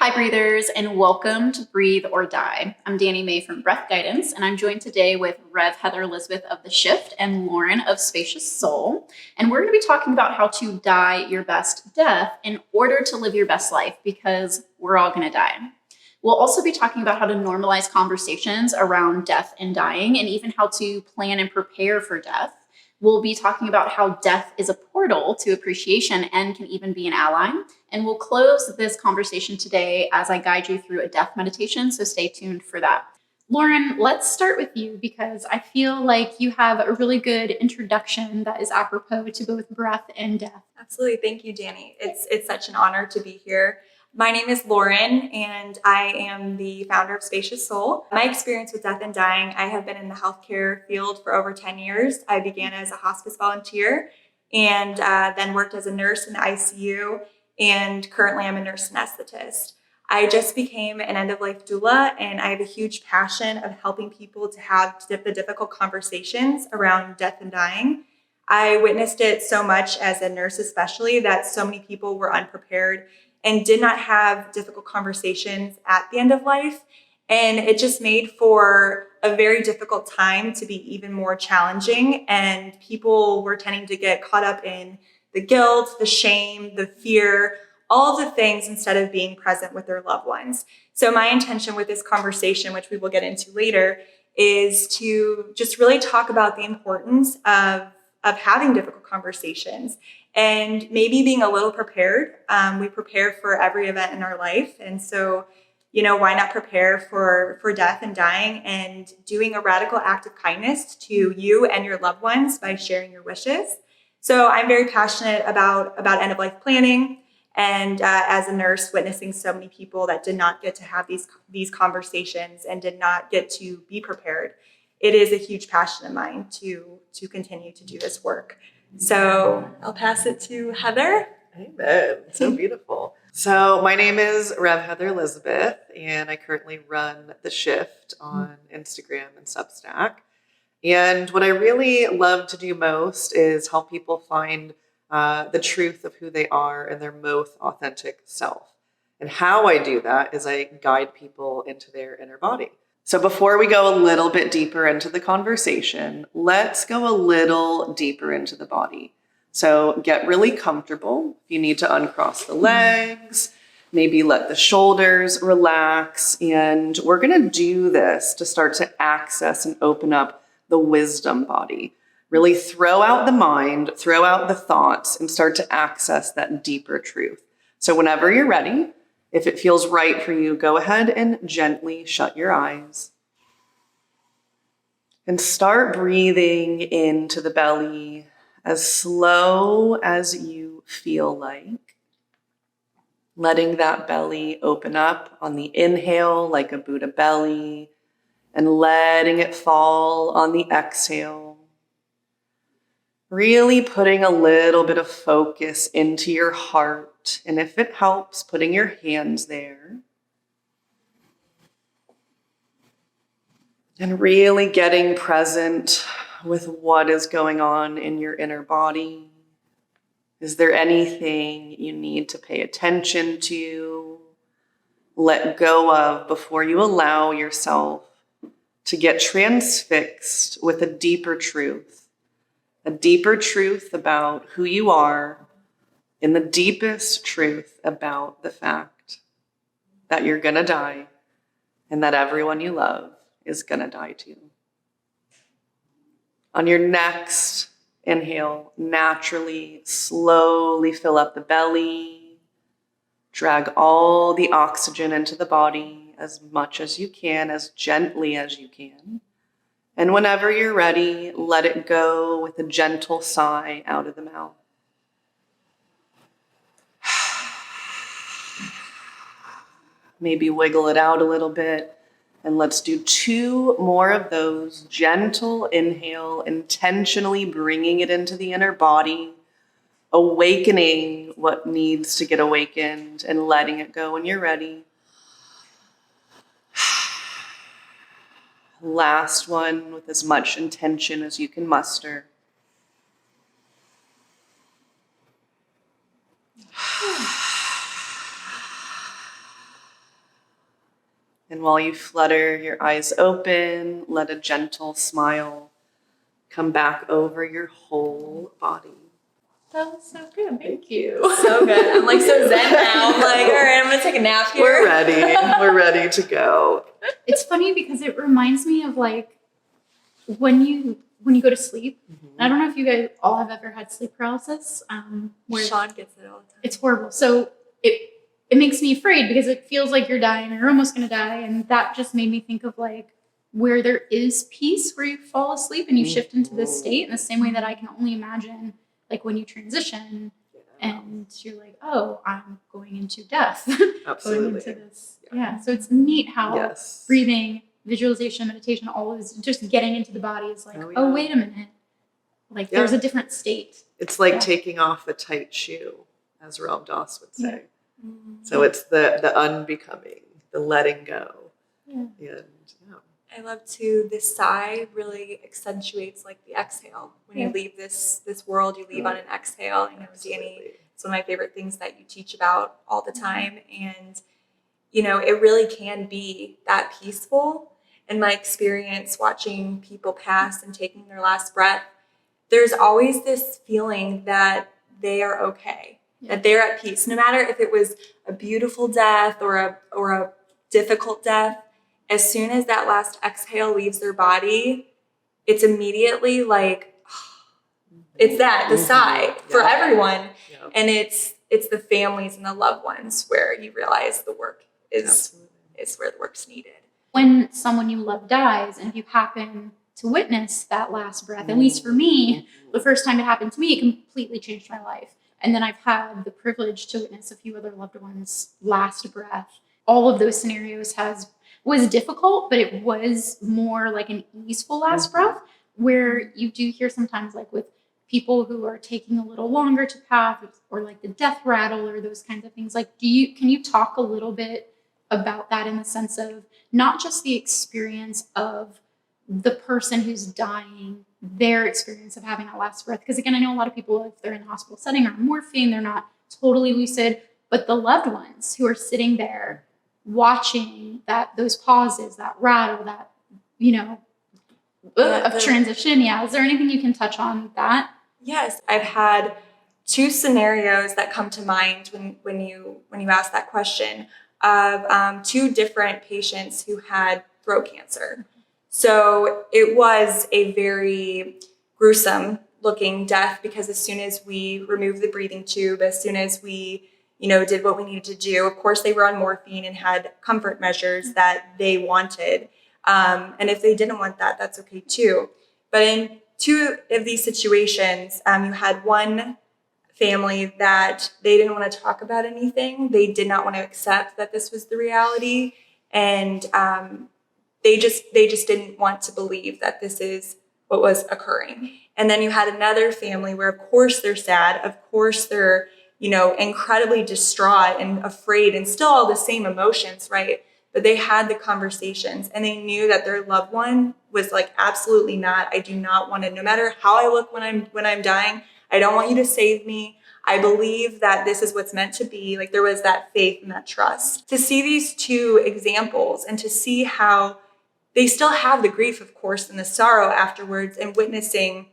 Hi breathers, and welcome to Breathe or Die. I'm Dani Mae from Breath Guidance, and I'm joined today with Rev Heather Elizabeth of The Shift and Lauren of Spacious Soul. And we're going to be talking about how to die your best death in order to live your best life, because we're all going to die. We'll also be talking about how to normalize conversations around death and dying, and even how to plan and prepare for death. We'll be talking about how death is a portal to appreciation and can even be an ally. And we'll close this conversation today as I guide you through a death meditation, so stay tuned for that. Lauren, let's start with you because I feel like you have a really good introduction that is apropos to both breath and death. Absolutely. Thank you, Dani. It's such an honor to be here. My name is Lauren, and I am the founder of Spacious Soul. My experience with death and dying, I have been in the healthcare field for over 10 years. I began as a hospice volunteer and then worked as a nurse in the ICU, and currently I'm a nurse anesthetist. I just became an end-of-life doula, and I have a huge passion of helping people to have the difficult conversations around death and dying. I witnessed it so much as a nurse, especially, that so many people were unprepared and did not have difficult conversations at the end of life. And it just made for a very difficult time to be even more challenging. And people were tending to get caught up in the guilt, the shame, the fear, all the things instead of being present with their loved ones. So my intention with this conversation, which we will get into later, is to just really talk about the importance of having difficult conversations and maybe being a little prepared. We prepare for every event in our life. And so, why not prepare for death and dying and doing a radical act of kindness to you and your loved ones by sharing your wishes. So I'm very passionate about end-of-life planning. And as a nurse, witnessing so many people that did not get to have these conversations and did not get to be prepared, it is a huge passion of mine to continue to do this work. So I'll pass it to Heather. Amen. So beautiful. So my name is Rev Heather Elizabeth, and I currently run The Shift on Instagram and Substack. And what I really love to do most is help people find the truth of who they are and their most authentic self. And how I do that is I guide people into their inner body. So before we go a little bit deeper into the conversation, let's go a little deeper into the body. So get really comfortable. If you need to uncross the legs, maybe let the shoulders relax. And we're going to do this to start to access and open up the wisdom body. Really throw out the mind, throw out the thoughts, and start to access that deeper truth. So whenever you're ready, if it feels right for you, go ahead and gently shut your eyes. And start breathing into the belly as slow as you feel like. Letting that belly open up on the inhale like a Buddha belly, and letting it fall on the exhale. Really putting a little bit of focus into your heart. And if it helps, putting your hands there. And really getting present with what is going on in your inner body. Is there anything you need to pay attention to, let go of before you allow yourself to get transfixed with a deeper truth about who you are, and the deepest truth about the fact that you're going to die and that everyone you love is going to die too. On your next inhale, naturally, slowly fill up the belly. Drag all the oxygen into the body as much as you can, as gently as you can. And whenever you're ready, let it go with a gentle sigh out of the mouth. Maybe wiggle it out a little bit. And let's do 2 more of those. Gentle inhale, intentionally bringing it into the inner body, awakening what needs to get awakened, and letting it go when you're ready. Last one with as much intention as you can muster. And while you flutter your eyes open, let a gentle smile come back over your whole body. That was so good. Thank you. So good. I'm like so zen now. I'm like, all right, I'm going to take a nap here. We're ready. We're ready to go. It's funny because it reminds me of like when you go to sleep. I don't know if you guys all have ever had sleep paralysis. Where Sean gets it all the time. it's horrible. So it makes me afraid because it feels like you're dying or you're almost going to die. And that just made me think of like where there is peace, where you fall asleep and you shift into this state in the same way that I can only imagine like when you transition and you're like, oh, I'm going into death. Absolutely. Going into this. Yeah. So it's neat how breathing, visualization, meditation, all of this, just getting into the body is like, oh, wait a minute. Like there's a different state. It's like taking off a tight shoe, as Ram Dass would say. So it's the unbecoming, the letting go. And I love too, this sigh really accentuates like the exhale. When you leave this world, you leave on an exhale. You know, Dani, it's one of my favorite things that you teach about all the time. And, you know, it really can be that peaceful. In my experience watching people pass and taking their last breath, there's always this feeling that they are okay, that they're at peace. No matter if it was a beautiful death or a difficult death, as soon as that last exhale leaves their body, it's immediately like, it's the sigh for everyone. And it's the families and the loved ones where you realize the work is where the work's needed. When someone you love dies and if you happen to witness that last breath, at least for me, the first time it happened to me, it completely changed my life. And then I've had the privilege to witness a few other loved ones' last breath. All of those scenarios was difficult, but it was more like an easeful last breath, where you do hear sometimes like with people who are taking a little longer to pass or like the death rattle or those kinds of things. Like, can you talk a little bit about that in the sense of not just the experience of the person who's dying, their experience of having that last breath? Because again, I know a lot of people, if they're in a hospital setting or on morphine, they're not totally lucid, but the loved ones who are sitting there watching those pauses, that rattle, that, of transition. Yeah. Is there anything you can touch on that? Yes. I've had two scenarios that come to mind when you ask that question of two different patients who had throat cancer. So it was a very gruesome looking death because as soon as we removed the breathing tube, as soon as we did what we needed to do. Of course, they were on morphine and had comfort measures that they wanted. And if they didn't want that, that's okay too. But in two of these situations, you had one family that they didn't want to talk about anything. They did not want to accept that this was the reality. And they just didn't want to believe that this is what was occurring. And then you had another family where, of course, they're sad. Of course, they're incredibly distraught and afraid and still all the same emotions, right? But they had the conversations and they knew that their loved one was like, absolutely not. I do not want to, no matter how I look when I'm dying, I don't want you to save me. I believe that this is what's meant to be. Like there was that faith and that trust. To see these two examples and to see how they still have the grief, of course, and the sorrow afterwards and witnessing,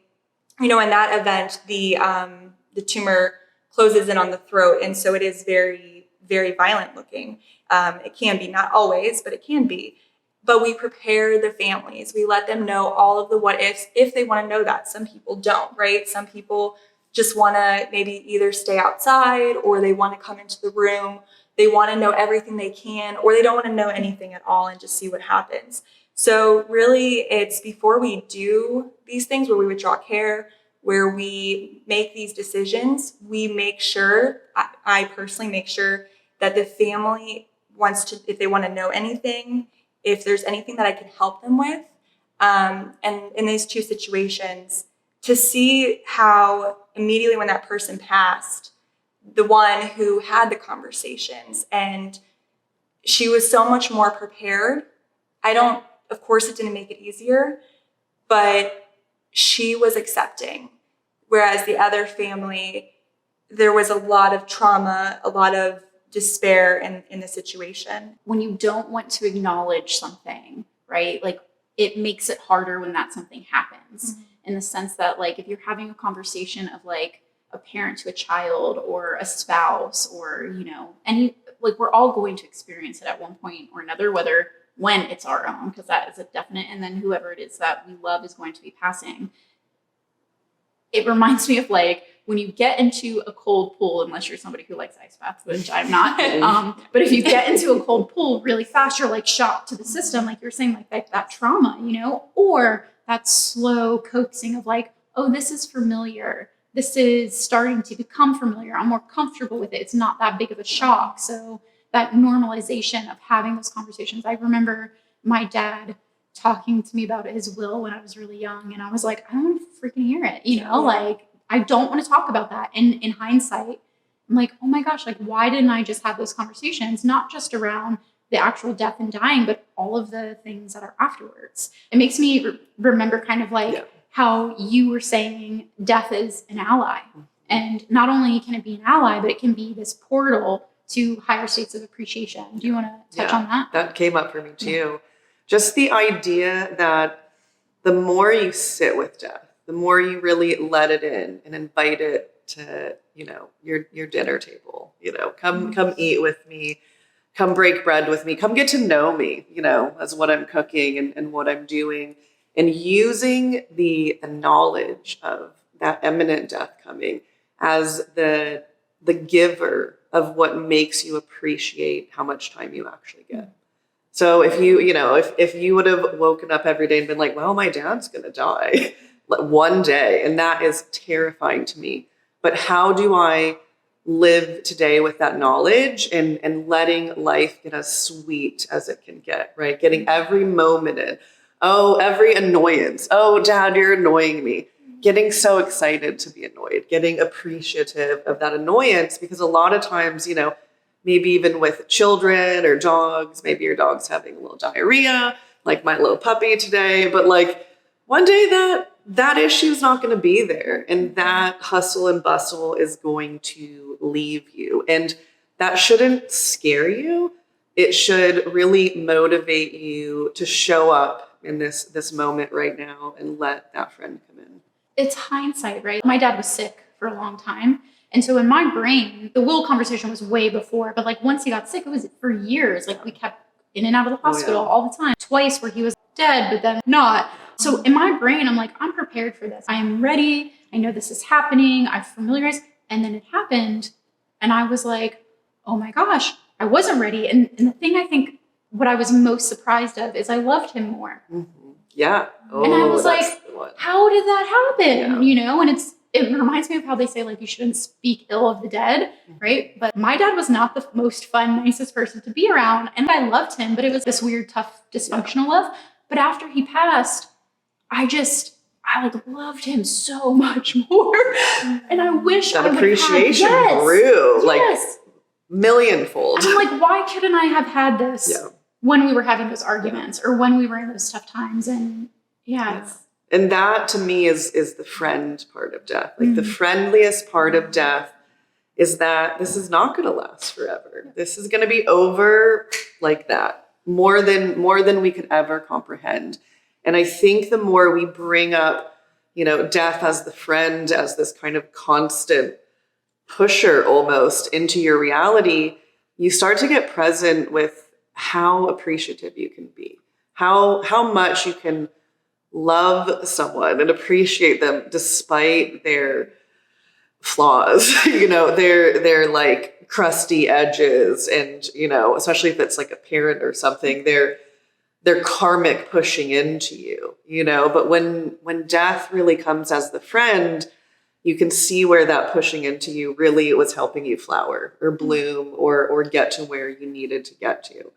in that event, the tumor closes in on the throat. And so it is very, very violent looking. It can be, not always, but it can be. But we prepare the families. We let them know all of the what ifs if they want to know that. Some people don't, right? Some people just want to maybe either stay outside or they want to come into the room. They want to know everything they can, or they don't want to know anything at all and just see what happens. So really it's before we do these things where we withdraw care, where we make these decisions, we make sure, I personally make sure that the family wants to, if they want to know anything, if there's anything that I can help them with. And in these two situations, to see how immediately when that person passed, the one who had the conversations and she was so much more prepared. Of course it didn't make it easier, but she was accepting. Whereas the other family, there was a lot of trauma, a lot of despair in the situation. When you don't want to acknowledge something, right? Like it makes it harder when that something happens, in the sense that like if you're having a conversation of like a parent to a child or a spouse or, you know, and like we're all going to experience it at one point or another, whether when it's our own, because that is a definite, and then whoever it is that we love is going to be passing. It reminds me of like when you get into a cold pool, unless you're somebody who likes ice baths, which I'm not. But if you get into a cold pool really fast, you're like shocked to the system, like you're saying, like that trauma, you know, or that slow coaxing of like, oh, this is familiar. This is starting to become familiar. I'm more comfortable with it. It's not that big of a shock. So that normalization of having those conversations. I remember my dad talking to me about his will when I was really young. And I was like, I don't want to freaking hear it. You know, like I don't want to talk about that. And in hindsight, I'm like, oh my gosh, like why didn't I just have those conversations? Not just around the actual death and dying, but all of the things that are afterwards. It makes me remember kind of like how you were saying death is an ally. And not only can it be an ally, but it can be this portal to higher states of appreciation. Do you want to touch on that? That came up for me too. Just the idea that the more you sit with death, the more you really let it in and invite it to, you know, your dinner table, you know, come eat with me, come break bread with me, come get to know me, you know, as what I'm cooking and what I'm doing, and using the knowledge of that imminent death coming as the giver of what makes you appreciate how much time you actually get. So if you would have woken up every day and been like, well, my dad's going to die one day, and that is terrifying to me. But how do I live today with that knowledge and letting life get as sweet as it can get, right? Getting every moment in. Oh, every annoyance. Oh, Dad, you're annoying me. Getting so excited to be annoyed, getting appreciative of that annoyance, because a lot of times, you know, maybe even with children or dogs, maybe your dog's having a little diarrhea, like my little puppy today, but like one day that issue is not going to be there, and that hustle and bustle is going to leave you. And that shouldn't scare you. It should really motivate you to show up in this moment right now and let that friend come in. It's hindsight, right? My dad was sick for a long time. And so in my brain, the will conversation was way before, but like once he got sick, it was for years. Like we kept in and out of the hospital all the time. Twice where he was dead, but then not. So in my brain, I'm like, I'm prepared for this. I am ready. I know this is happening. I've familiarized. And then it happened. And I was like, oh my gosh, I wasn't ready. And the thing I think what I was most surprised of is I loved him more. Yeah. Oh, and I was like, how did that happen? Yeah. You know, and it reminds me of how they say, like, you shouldn't speak ill of the dead, right? But my dad was not the most fun, nicest person to be around. And I loved him, but it was this weird, tough, dysfunctional love. But after he passed, I like loved him so much more. And I wish that appreciation grew like millionfold. I'm like, why couldn't I have had this when we were having those arguments or when we were in those tough times? And and that to me is the friend part of death. Like the friendliest part of death is that this is not going to last forever. This is going to be over like that, more than we could ever comprehend. And I think the more we bring up, you know, death as the friend, as this kind of constant pusher almost into your reality, you start to get present with how appreciative you can be, how much you can love someone and appreciate them despite their flaws, you know, their like crusty edges, and, you know, especially if it's like a parent or something, they're karmic pushing into you, you know. But when death really comes as the friend, you can see where that pushing into you really was helping you flower or bloom or get to where you needed to get to.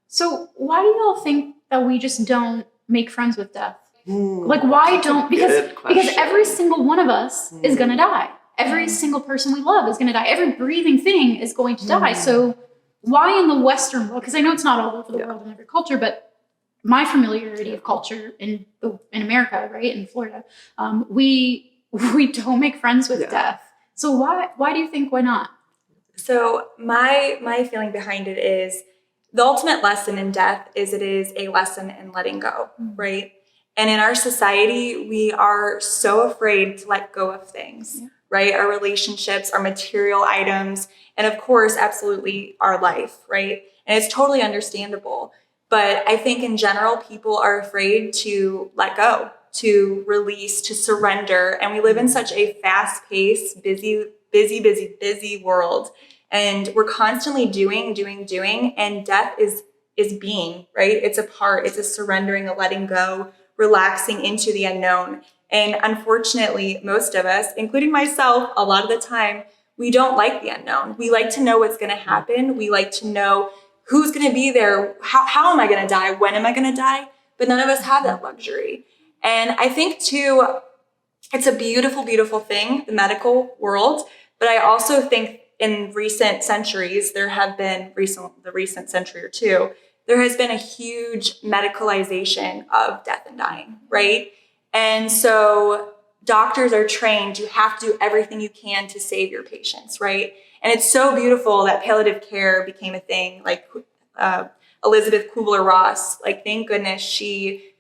So why do y'all think that we just don't make friends with death? Like, why don't, because every single one of us is going to die. Every single person we love is going to die. Every breathing thing is going to die. So why in the Western world, because I know it's not all over the world in every culture, but my familiarity of culture in America, right, in Florida, we don't make friends with death. So why do you think, why not? So my feeling behind it is the ultimate lesson in death is it is a lesson in letting go, right? And in our society, we are so afraid to let go of things, right? Our relationships, our material items, and of course, absolutely our life, right? And it's totally understandable. But I think in general, people are afraid to let go, to release, to surrender. And we live in such a fast-paced, busy world. And we're constantly doing. And death is being, right? It's a surrendering, a letting go, relaxing into the unknown. And unfortunately, most of us, including myself, a lot of the time, we don't like the unknown. We like to know what's going to happen. We like to know who's going to be there. How am I going to die? When am I going to die? But none of us have that luxury. And I think too, it's a beautiful, beautiful thing, the medical world. But I also think in recent centuries, the recent century or two, there has been a huge medicalization of death and dying, right? And so doctors are trained, you have to do everything you can to save your patients, right? And it's so beautiful that palliative care became a thing, like Elizabeth Kubler-Ross, like thank goodness she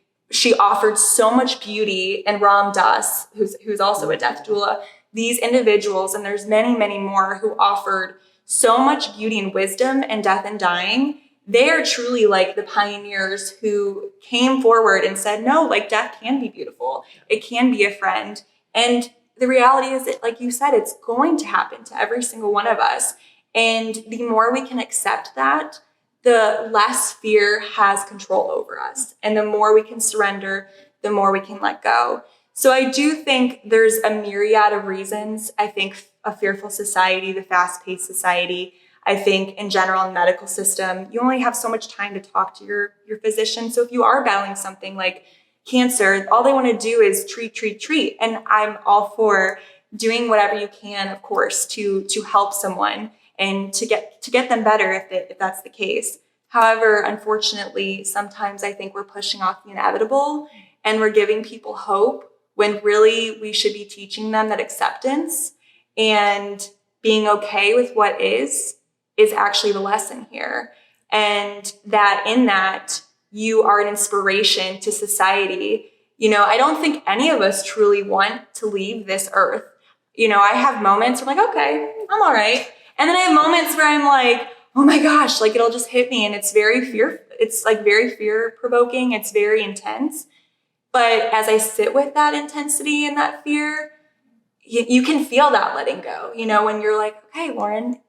offered so much beauty, and Ram Dass, who's also a death doula, these individuals, and there's many, many more who offered so much beauty and wisdom in death and dying. They are truly like the pioneers who came forward and said, no, like death can be beautiful. It can be a friend. And the reality is that, like you said, it's going to happen to every single one of us. And the more we can accept that, the less fear has control over us. And the more we can surrender, the more we can let go. So I do think there's a myriad of reasons. I think a fearful society, the fast-paced society, I think in general in the medical system, you only have so much time to talk to your physician. So if you are battling something like cancer, all they want to do is treat. And I'm all for doing whatever you can, of course, to help someone and to get them better if that's the case. However, unfortunately, sometimes I think we're pushing off the inevitable and we're giving people hope when really we should be teaching them that acceptance and being okay with what is actually the lesson here. And that in that, you are an inspiration to society. You know, I don't think any of us truly want to leave this earth. You know, I have moments where I'm like, okay, I'm all right. And then I have moments where I'm like, oh my gosh, like it'll just hit me. And it's like very fear provoking. It's very intense. But as I sit with that intensity and that fear, you can feel that letting go, you know, when you're like, okay, Lauren,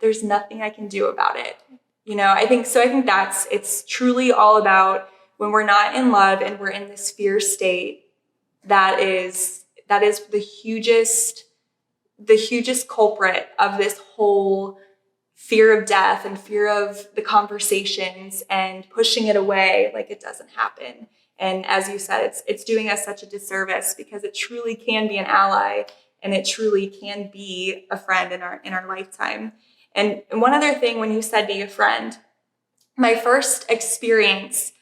there's nothing I can do about it. You know, I think it's truly all about when we're not in love and we're in this fear state, that is the hugest culprit of this whole fear of death and fear of the conversations and pushing it away like it doesn't happen. And as you said, it's doing us such a disservice because it truly can be an ally and it truly can be a friend in our lifetime. And one other thing, when you said be a friend, my first experience,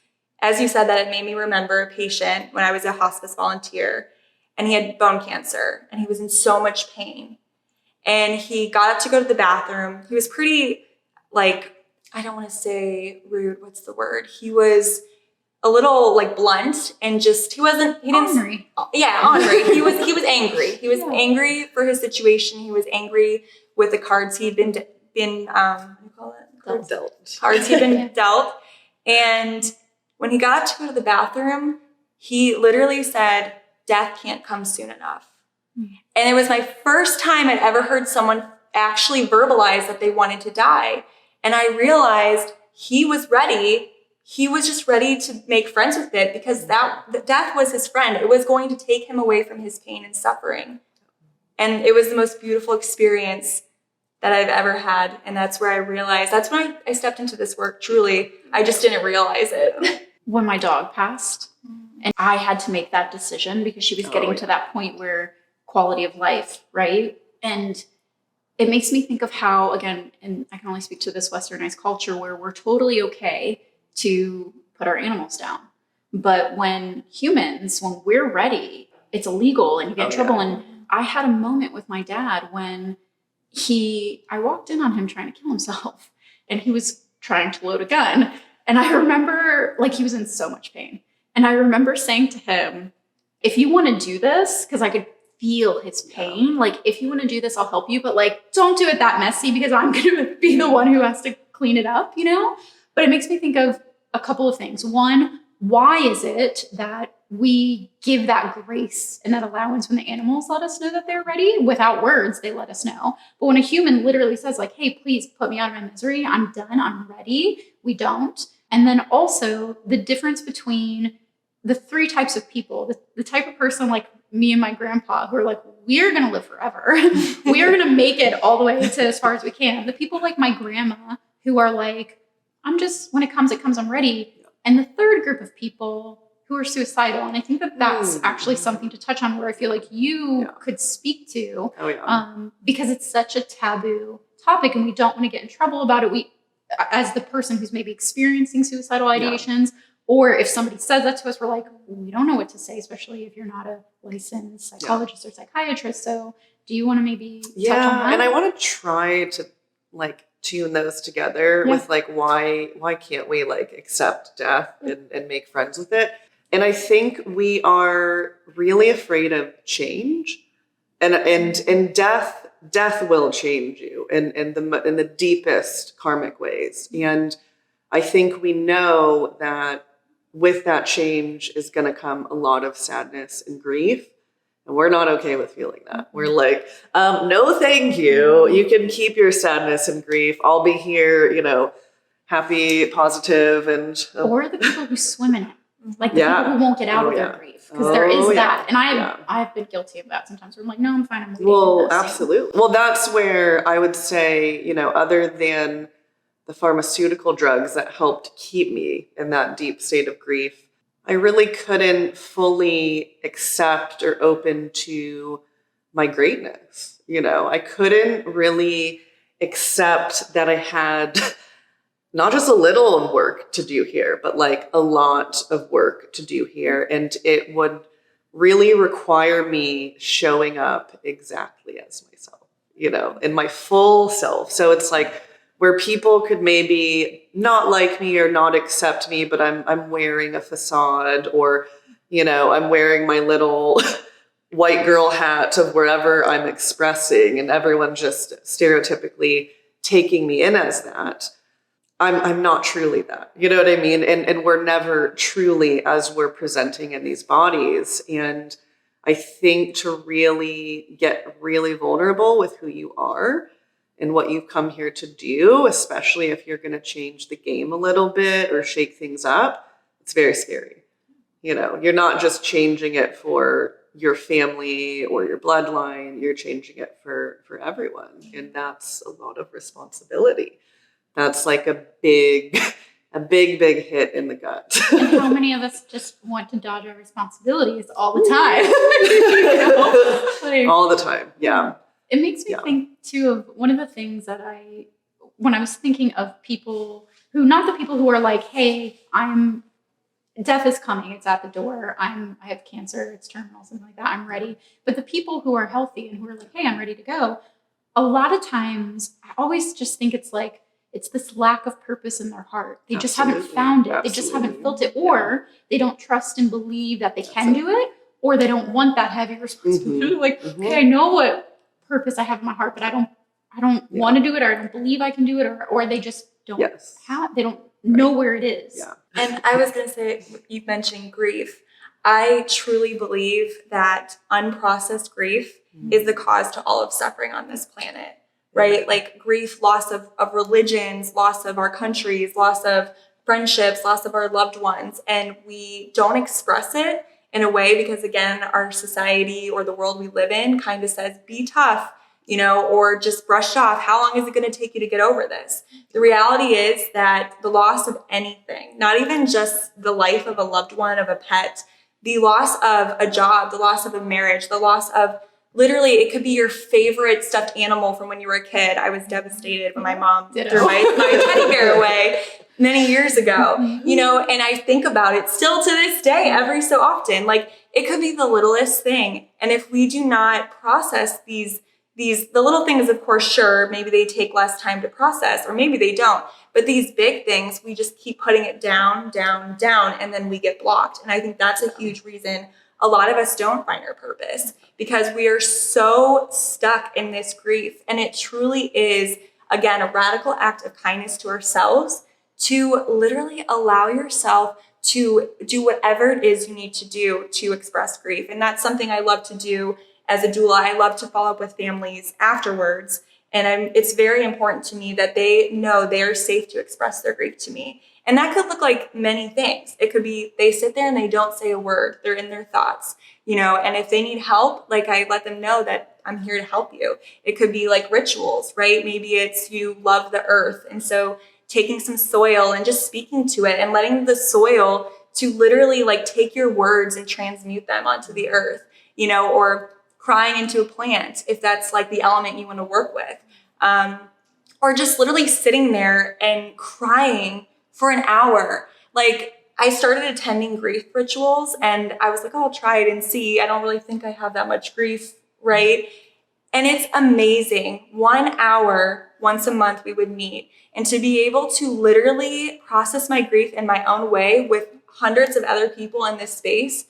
as you said, that it made me remember a patient when I was a hospice volunteer, and he had bone cancer and he was in so much pain. And he got up to go to the bathroom. He was pretty, like, I don't want to say rude. What's the word? He was a little like blunt and just, Ornery. Yeah, ornery. He was angry. He was angry for his situation. He was angry with the cards he'd been what do you call it? Dealt. Cards he'd been dealt. And when he got up to go to the bathroom, he literally said, death can't come soon enough. And it was my first time I'd ever heard someone actually verbalize that they wanted to die. And I realized he was ready. He was just ready to make friends with it because the death was his friend. It was going to take him away from his pain and suffering. And it was the most beautiful experience that I've ever had. And that's where I realized, that's when I stepped into this work, truly. I just didn't realize it. When my dog passed, and I had to make that decision because she was getting to that point where quality of life, right? And it makes me think of how, again, and I can only speak to this westernized culture where we're totally okay to put our animals down. But when we're ready, it's illegal and you get in trouble. And I had a moment with my dad when I walked in on him trying to kill himself, and he was trying to load a gun. And I remember, like, he was in so much pain. And I remember saying to him, if you want to do this, because I could feel his pain, like, if you want to do this, I'll help you, but like, don't do it that messy, because I'm going to be the one who has to clean it up, you know? But it makes me think of a couple of things. One, why is it that we give that grace and that allowance when the animals let us know that they're ready? Without words, they let us know. But when a human literally says, like, hey, please put me out of my misery, I'm done, I'm ready, we don't. And then also the difference between the three types of people, the type of person like me and my grandpa who are like, we're going to live forever. We are going to make it all the way to as far as we can. The people like my grandma who are like, I'm just, when it comes, I'm ready. And the third group of people who are suicidal. And I think that that's actually something to touch on, where I feel like you could speak to, because it's such a taboo topic and we don't want to get in trouble about it. We, as the person who's maybe experiencing suicidal ideations, or if somebody says that to us, we're like, we don't know what to say, especially if you're not a licensed psychologist or psychiatrist. So do you want to maybe touch on that? And I want to try to like tune those together with like, why can't we like accept death and make friends with it? And I think we are really afraid of change, and death will change you in the deepest karmic ways. And I think we know that with that change is going to come a lot of sadness and grief. And we're not okay with feeling that. We're like, no, thank you. You can keep your sadness and grief. I'll be here, you know, happy, positive, and or the people who swim in it, like the people who won't get out of their grief, because there is that. And I've been guilty of that sometimes. Where I'm like, no, I'm fine. I'm leaving. Well, absolutely. Well, that's where I would say, you know, other than the pharmaceutical drugs that helped keep me in that deep state of grief, I really couldn't fully accept or open to my greatness. You know, I couldn't really accept that I had not just a little work to do here, but like a lot of work to do here. And it would really require me showing up exactly as myself, you know, in my full self. So it's like, where people could maybe not like me or not accept me, but I'm wearing a facade, or, you know, I'm wearing my little white girl hat of wherever I'm expressing, and everyone just stereotypically taking me in as that. I'm not truly that, you know what I mean? And we're never truly as we're presenting in these bodies. And I think to really get really vulnerable with who you are and what you've come here to do, especially if you're going to change the game a little bit or shake things up, it's very scary. You know, you're not just changing it for your family or your bloodline, you're changing it for everyone. And that's a lot of responsibility. That's like a big hit in the gut. And how many of us just want to dodge our responsibilities all the time? You know? Like, all the time, yeah. It makes me think too of one of the things that when I was thinking of people who, not the people who are like, hey, death is coming, it's at the door, I have cancer, it's terminal, something like that, I'm ready. But the people who are healthy and who are like, hey, I'm ready to go. A lot of times, I always just think it's like, it's this lack of purpose in their heart. They just haven't found it. They just haven't felt it, or they don't trust and believe that they can do it, or they don't want that heavy responsibility. Like, okay, I know what purpose I have in my heart, but I don't want to do it, or I don't believe I can do it, or they just don't they don't know where it is. Yeah. And I was going to say, you mentioned grief. I truly believe that unprocessed grief is the cause to all of suffering on this planet, right? Like grief, loss of religions, loss of our countries, loss of friendships, loss of our loved ones. And we don't express it in a way because, again, our society or the world we live in kind of says, be tough, you know, or just brush off. How long is it going to take you to get over this? The reality is that the loss of anything, not even just the life of a loved one, of a pet, the loss of a job, the loss of a marriage, the loss of literally, it could be your favorite stuffed animal from when you were a kid. I was devastated when my mom threw my teddy bear away many years ago, you know, and I think about it still to this day, every so often. Like, it could be the littlest thing. And if we do not process these the little things, of course, sure, maybe they take less time to process, or maybe they don't. But these big things, we just keep putting it down, down, down, and then we get blocked. And I think that's a huge reason a lot of us don't find our purpose, because we are so stuck in this grief. And it truly is, again, a radical act of kindness to ourselves to literally allow yourself to do whatever it is you need to do to express grief. And that's something I love to do as a doula. I love to follow up with families afterwards. And it's very important to me that they know they are safe to express their grief to me. And that could look like many things. It could be they sit there and they don't say a word. They're in their thoughts, and if they need help, like, I let them know that I'm here to help you. It could be like rituals, right? Maybe it's you love the earth. And so taking some soil and just speaking to it and letting the soil to literally like take your words and transmute them onto the earth, or crying into a plant, if that's like the element you want to work with, or just literally sitting there and crying for an hour. Like, I started attending grief rituals and I was like, oh, I'll try it and see. I don't really think I have that much grief, right? And it's amazing. 1 hour, once a month, we would meet. And to be able to literally process my grief in my own way with hundreds of other people in this space,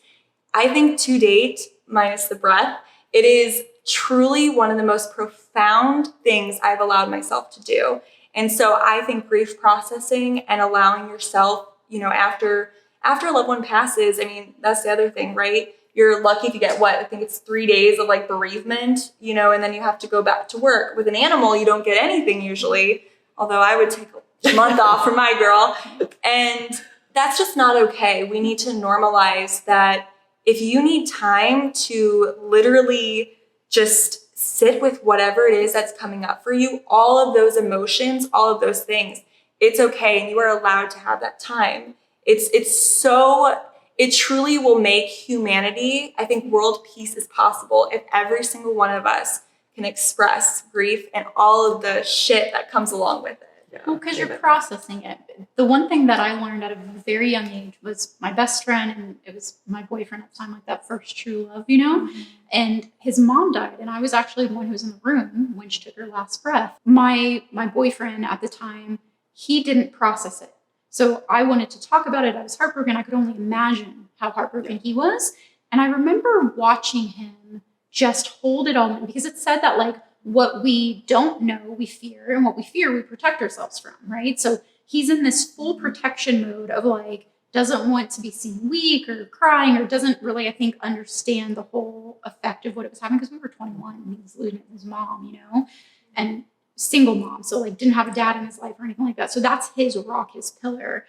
I think to date, minus the breath, it is truly one of the most profound things I've allowed myself to do. And so I think grief processing and allowing yourself, after a loved one passes, I mean, that's the other thing, right? You're lucky to get I think it's 3 days of like bereavement, and then you have to go back to work. With an animal, you don't get anything usually, although I would take a month off for my girl. And that's just not okay. We need to normalize that. If you need time to literally just sit with whatever it is that's coming up for you, all of those emotions, all of those things, it's okay. And you are allowed to have that time. It truly will make humanity, I think world peace is possible if every single one of us can express grief and all of the shit that comes along with it. Yeah. Well, because you're processing it. The one thing that I learned at a very young age was my best friend, and it was my boyfriend at the time, like that first true love, Mm-hmm. and his mom died. And I was actually the one who was in the room when she took her last breath. My boyfriend at the time, he didn't process it. So I wanted to talk about it. I was heartbroken. I could only imagine how heartbroken he was. And I remember watching him just hold it all in, because it said that like what we don't know, we fear, and what we fear, we protect ourselves from, right? So he's in this full protection mode of like, doesn't want to be seen weak or crying, or doesn't really, I think, understand the whole effect of what it was having, because we were 21 and he was losing his mom, and single mom. So like didn't have a dad in his life or anything like that. So that's his rock, his pillar.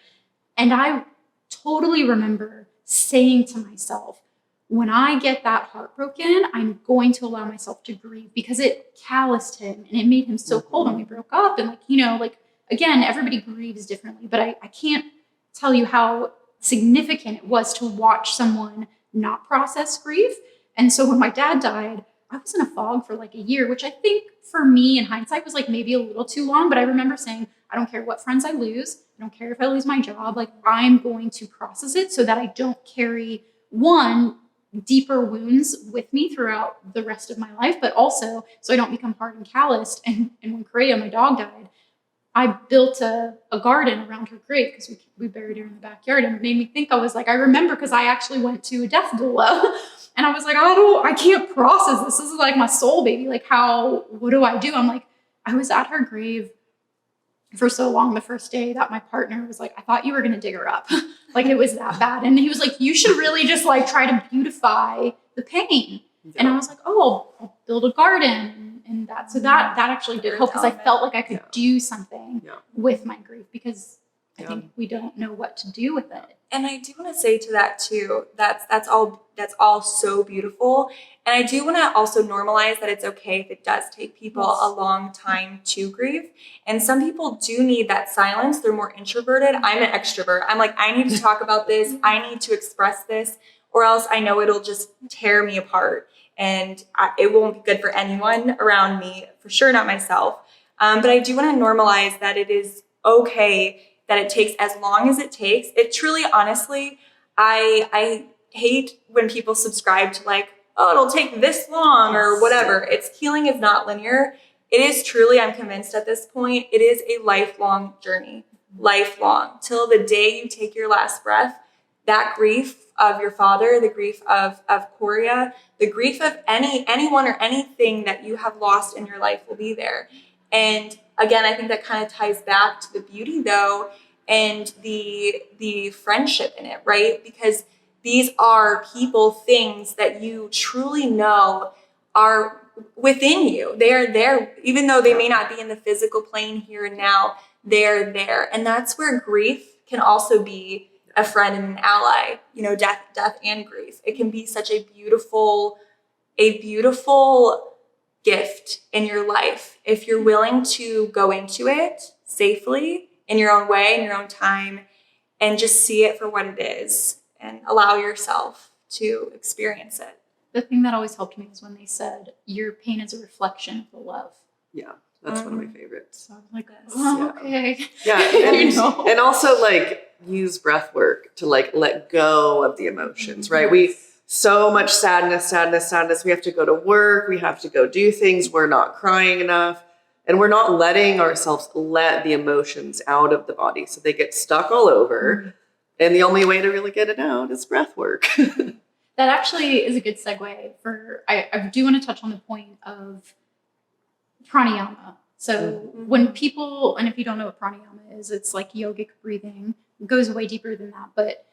And I totally remember saying to myself, when I get that heartbroken, I'm going to allow myself to grieve, because it calloused him and it made him so cold when we broke up. And like, again, everybody grieves differently, but I can't tell you how significant it was to watch someone not process grief. And so when my dad died, I was in a fog for like a year, which I think for me in hindsight was like maybe a little too long. But I remember saying, I don't care what friends I lose. I don't care if I lose my job. Like, I'm going to process it so that I don't carry deeper wounds with me throughout the rest of my life, but also so I don't become hard and calloused. And when Correa, my dog, died, I built a garden around her grave, because we buried her in the backyard. And it made me think, I remember, because I actually went to a death doula and I was like, I can't process this. This is like my soul baby. Like, what do I do? I'm like, I was at her grave for so long the first day that my partner was like, I thought you were going to dig her up. Like, it was that bad. And he was like, you should really just like try to beautify the pain. Yeah. And I was like, I'll build a garden and that. So that actually did help, because I felt like I could do something with my grief, because I think we don't know what to do with it. And I do want to say to that too, that's all so beautiful. And I do want to also normalize that it's okay if it does take people a long time to grieve. And some people do need that silence. They're more introverted. I'm an extrovert. I'm like, I need to talk about this. I need to express this, or else I know it'll just tear me apart. And it won't be good for anyone around me, for sure not myself. But I do want to normalize that it is okay that it takes as long as it takes. It truly, honestly, I hate when people subscribe to like, oh, it'll take this long or whatever. Healing is not linear. It is truly, I'm convinced at this point, it is a lifelong journey, lifelong, till the day you take your last breath. That grief of your father, the grief of Korea, the grief of anyone or anything that you have lost in your life will be there. And again, I think that kind of ties back to the beauty though, and the friendship in it, right? Because these are people, things that you truly know are within you. They are there, even though they may not be in the physical plane here and now, they're there. And that's where grief can also be a friend and an ally, death and grief. It can be such a beautiful gift in your life if you're willing to go into it safely in your own way, in your own time, and just see it for what it is and allow yourself to experience it. The thing that always helped me is when they said, your pain is a reflection of the love. Yeah, that's one of my favorites. So I'm like, oh, okay. Yeah, and also use breath work to let go of the emotions, right? We so much sadness. We have to go to work. We have to go do things. We're not crying enough. And we're not letting ourselves let the emotions out of the body. So they get stuck all over. And the only way to really get it out is breath work. That actually is a good segue I do want to touch on the point of pranayama. So when people, and if you don't know what pranayama is, it's like yogic breathing. It goes way deeper than that. But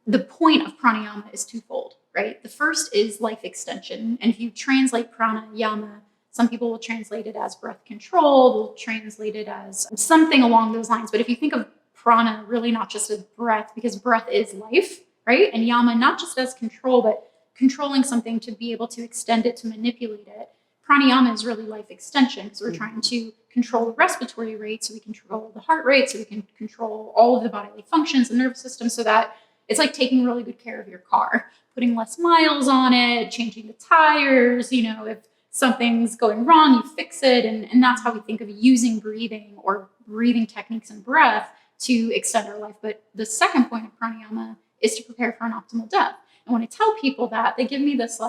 the point of pranayama is twofold, right? The first is life extension. And if you translate pranayama, some people will translate it as breath control, they'll translate it as something along those lines. But if you think of prana really not just as breath, because breath is life, right? And yama not just as control, but controlling something to be able to extend it, to manipulate it. Pranayama is really life extension because we're trying to control the respiratory rate, so we control the heart rate, so we can control all of the bodily functions, the nervous system, so that it's like taking really good care of your car, putting less miles on it, changing the tires, if something's going wrong, you fix it. And that's how we think of using breathing or breathing techniques and breath to extend our life. But the second point of pranayama is to prepare for an optimal death. And when I tell people that, they give me this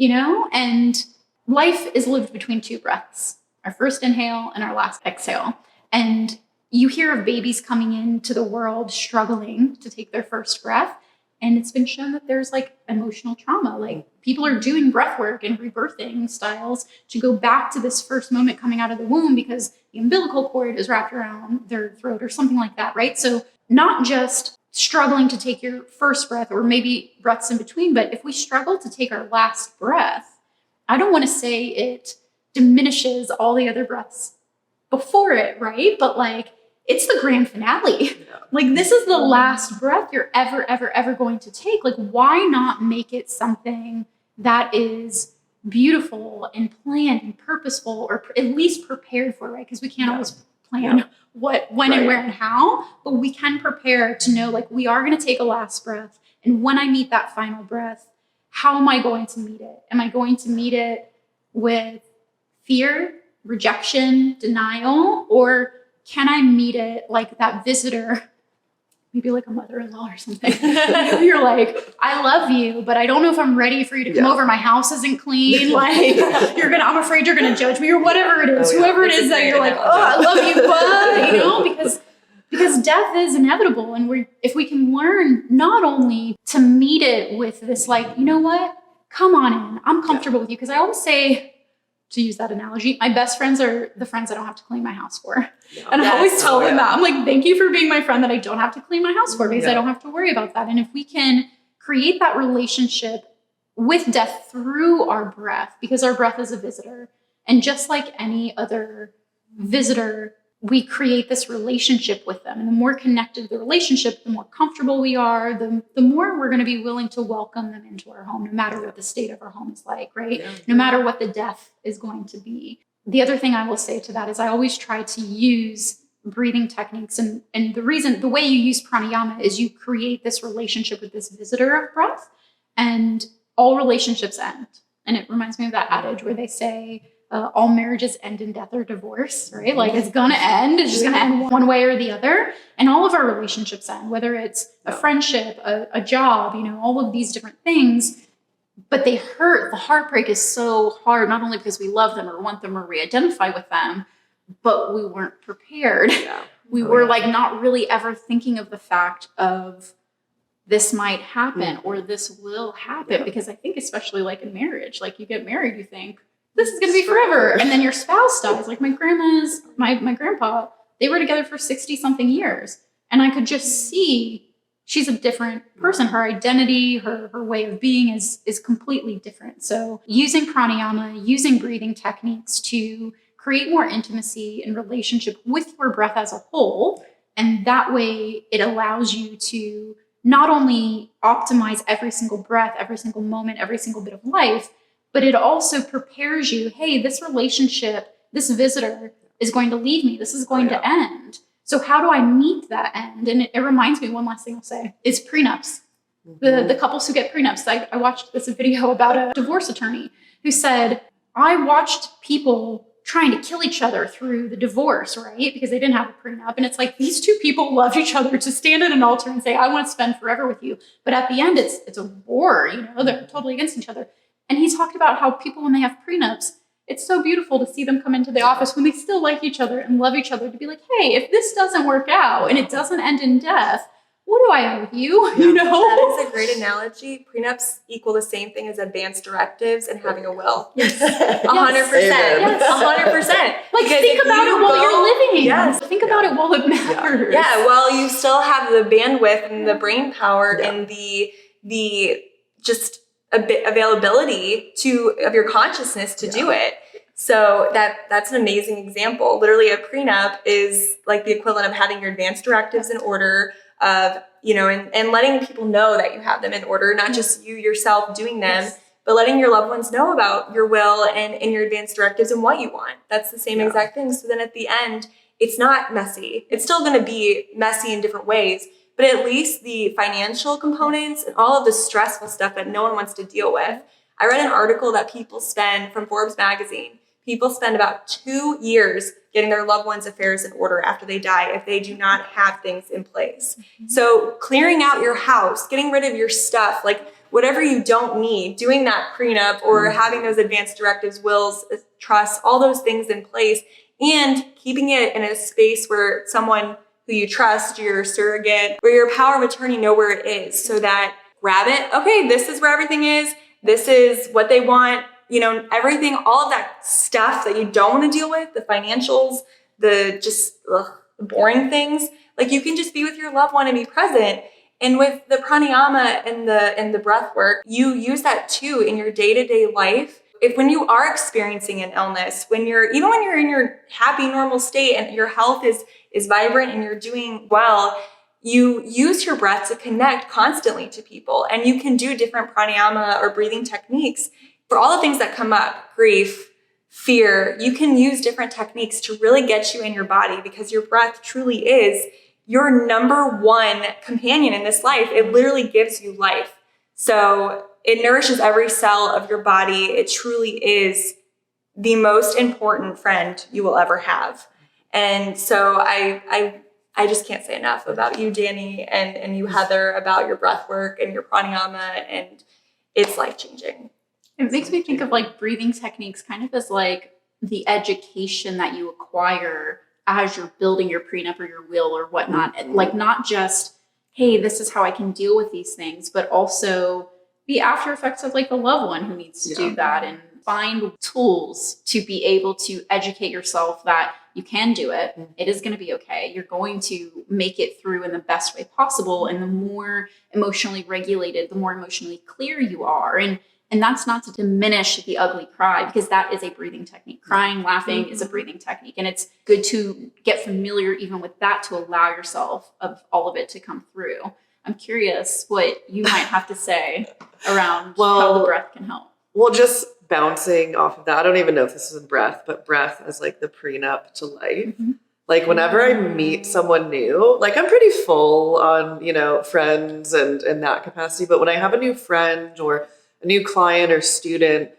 and life is lived between two breaths, our first inhale and our last exhale. And you hear of babies coming into the world struggling to take their first breath. And it's been shown that there's emotional trauma. People are doing breath work and rebirthing styles to go back to this first moment coming out of the womb because the umbilical cord is wrapped around their throat or something like that, right? So not just struggling to take your first breath or maybe breaths in between, but if we struggle to take our last breath, I don't want to say it diminishes all the other breaths before it, right? But it's the grand finale. Yeah. This is the last breath you're ever going to take. Why not make it something that is beautiful and planned and purposeful, or at least prepared for, right? Because we can't always plan what, when, and where and how, but we can prepare to know, we are going to take a last breath. And when I meet that final breath, how am I going to meet it? Am I going to meet it with fear, rejection, denial, or can I meet it like that visitor, maybe like a mother-in-law or something? You're I love you, but I don't know if I'm ready for you to come over. My house isn't clean. I'm afraid you're going to judge me or whatever it is. Whoever it is that you're I love you, but because death is inevitable. And if we can learn not only to meet it with this, you know what, come on in, I'm comfortable with you. Because I always say, to use that analogy, my best friends are the friends I don't have to clean my house for. Yeah. And I always tell them that. I'm thank you for being my friend that I don't have to clean my house for, because I don't have to worry about that. And if we can create that relationship with death through our breath, because our breath is a visitor, and just like any other visitor, we create this relationship with them. And the more connected the relationship, the more comfortable we are, the more we're going to be willing to welcome them into our home, no matter what the state of our home is like, right? Yeah. No matter what the death is going to be. The other thing I will say to that is I always try to use breathing techniques. And the way you use pranayama is you create this relationship with this visitor of breath, and all relationships end. And it reminds me of that adage where they say, all marriages end in death or divorce, right? It's going to end. It's just going to end one way or the other. And all of our relationships end, whether it's a friendship, a job, all of these different things. but they hurt. The heartbreak is so hard, not only because we love them or want them or re-identify with them, but we weren't prepared. Yeah. We were like not really ever thinking of the fact of this might happen or this will happen. Because I think especially like in marriage, like you get married, you think this is going to be forever. And then your spouse dies. Like my grandpa, they were together for 60 something years. And I could just see she's a different person. Her identity, her way of being is completely different. So using pranayama, using breathing techniques to create more intimacy and relationship with your breath as a whole. And that way it allows you to not only optimize every single breath, every single moment, every single bit of life, but it also prepares you, hey, this relationship, this visitor is going to leave me. This is going to end. So how do I meet that end? And it reminds me, one last thing I'll say, is prenups. The couples who get prenups. I watched this video about a divorce attorney who said, I watched people trying to kill each other through the divorce, right? Because they didn't have a prenup. And it's like, these two people loved each other to stand at an altar and say, I want to spend forever with you. But at the end, it's a war, they're totally against each other. And he talked about how people, when they have prenups, it's so beautiful to see them come into the office when they still like each other and love each other, to be like, hey, if this doesn't work out and it doesn't end in death, what do I owe you? That is a great analogy. Prenups equal the same thing as advance directives and having a will. Yes. 100%. Yes. 100%. Like, think about it while you're living. Yes. Think about it while it matters. Yeah, well, you still have the bandwidth and the brain power and the just availability of your consciousness to do it. So that's an amazing example. Literally, a prenup is like the equivalent of having your advance directives in order, of and letting people know that you have them in order, not just you yourself doing them, but letting your loved ones know about your will and your advance directives and what you want. That's the same exact thing. So then at the end, it's not messy. It's still going to be messy in different ways, but at least the financial components and all of the stressful stuff that no one wants to deal with. I read an article that from Forbes magazine. People spend about 2 years getting their loved ones' affairs in order after they die if they do not have things in place. So clearing out your house, getting rid of your stuff, like whatever you don't need, doing that prenup or having those advance directives, wills, trusts, all those things in place, and keeping it in a space where someone who you trust, your surrogate, or your power of attorney know where it is, so that grab it. Okay, this is where everything is. This is what they want. Everything, all of that stuff that you don't want to deal with, the financials, the boring things, like you can just be with your loved one and be present. And with the pranayama and the breath work, you use that too in your day-to-day life. When you are experiencing an illness, when you're in your happy, normal state and your health is vibrant and you're doing well, you use your breath to connect constantly to people. And you can do different pranayama or breathing techniques for all the things that come up, grief, fear. You can use different techniques to really get you in your body, because your breath truly is your number one companion in this life. It literally gives you life. So it nourishes every cell of your body. It truly is the most important friend you will ever have. And so I just can't say enough about you, Dani, and you, Heather, about your breath work and your pranayama, and it's life-changing. It makes me think of like breathing techniques kind of as like the education that you acquire as you're building your prenup or your will or whatnot. Like not just, hey, this is how I can deal with these things, but also the after effects of like the loved one who needs to do that, and find tools to be able to educate yourself that you can do it. It is going to be okay. You're going to make it through in the best way possible. And the more emotionally regulated, the more emotionally clear you are. And that's not to diminish the ugly cry, because that is a breathing technique. Crying, laughing is a breathing technique. And it's good to get familiar even with that, to allow yourself of all of it to come through. I'm curious what you might have to say around how the breath can help. Well, just bouncing off of that, I don't even know if this is breath, but breath as like the prenup to life. Like whenever I meet someone new, like I'm pretty full on, friends and in that capacity. But when I have a new friend or a new client or student,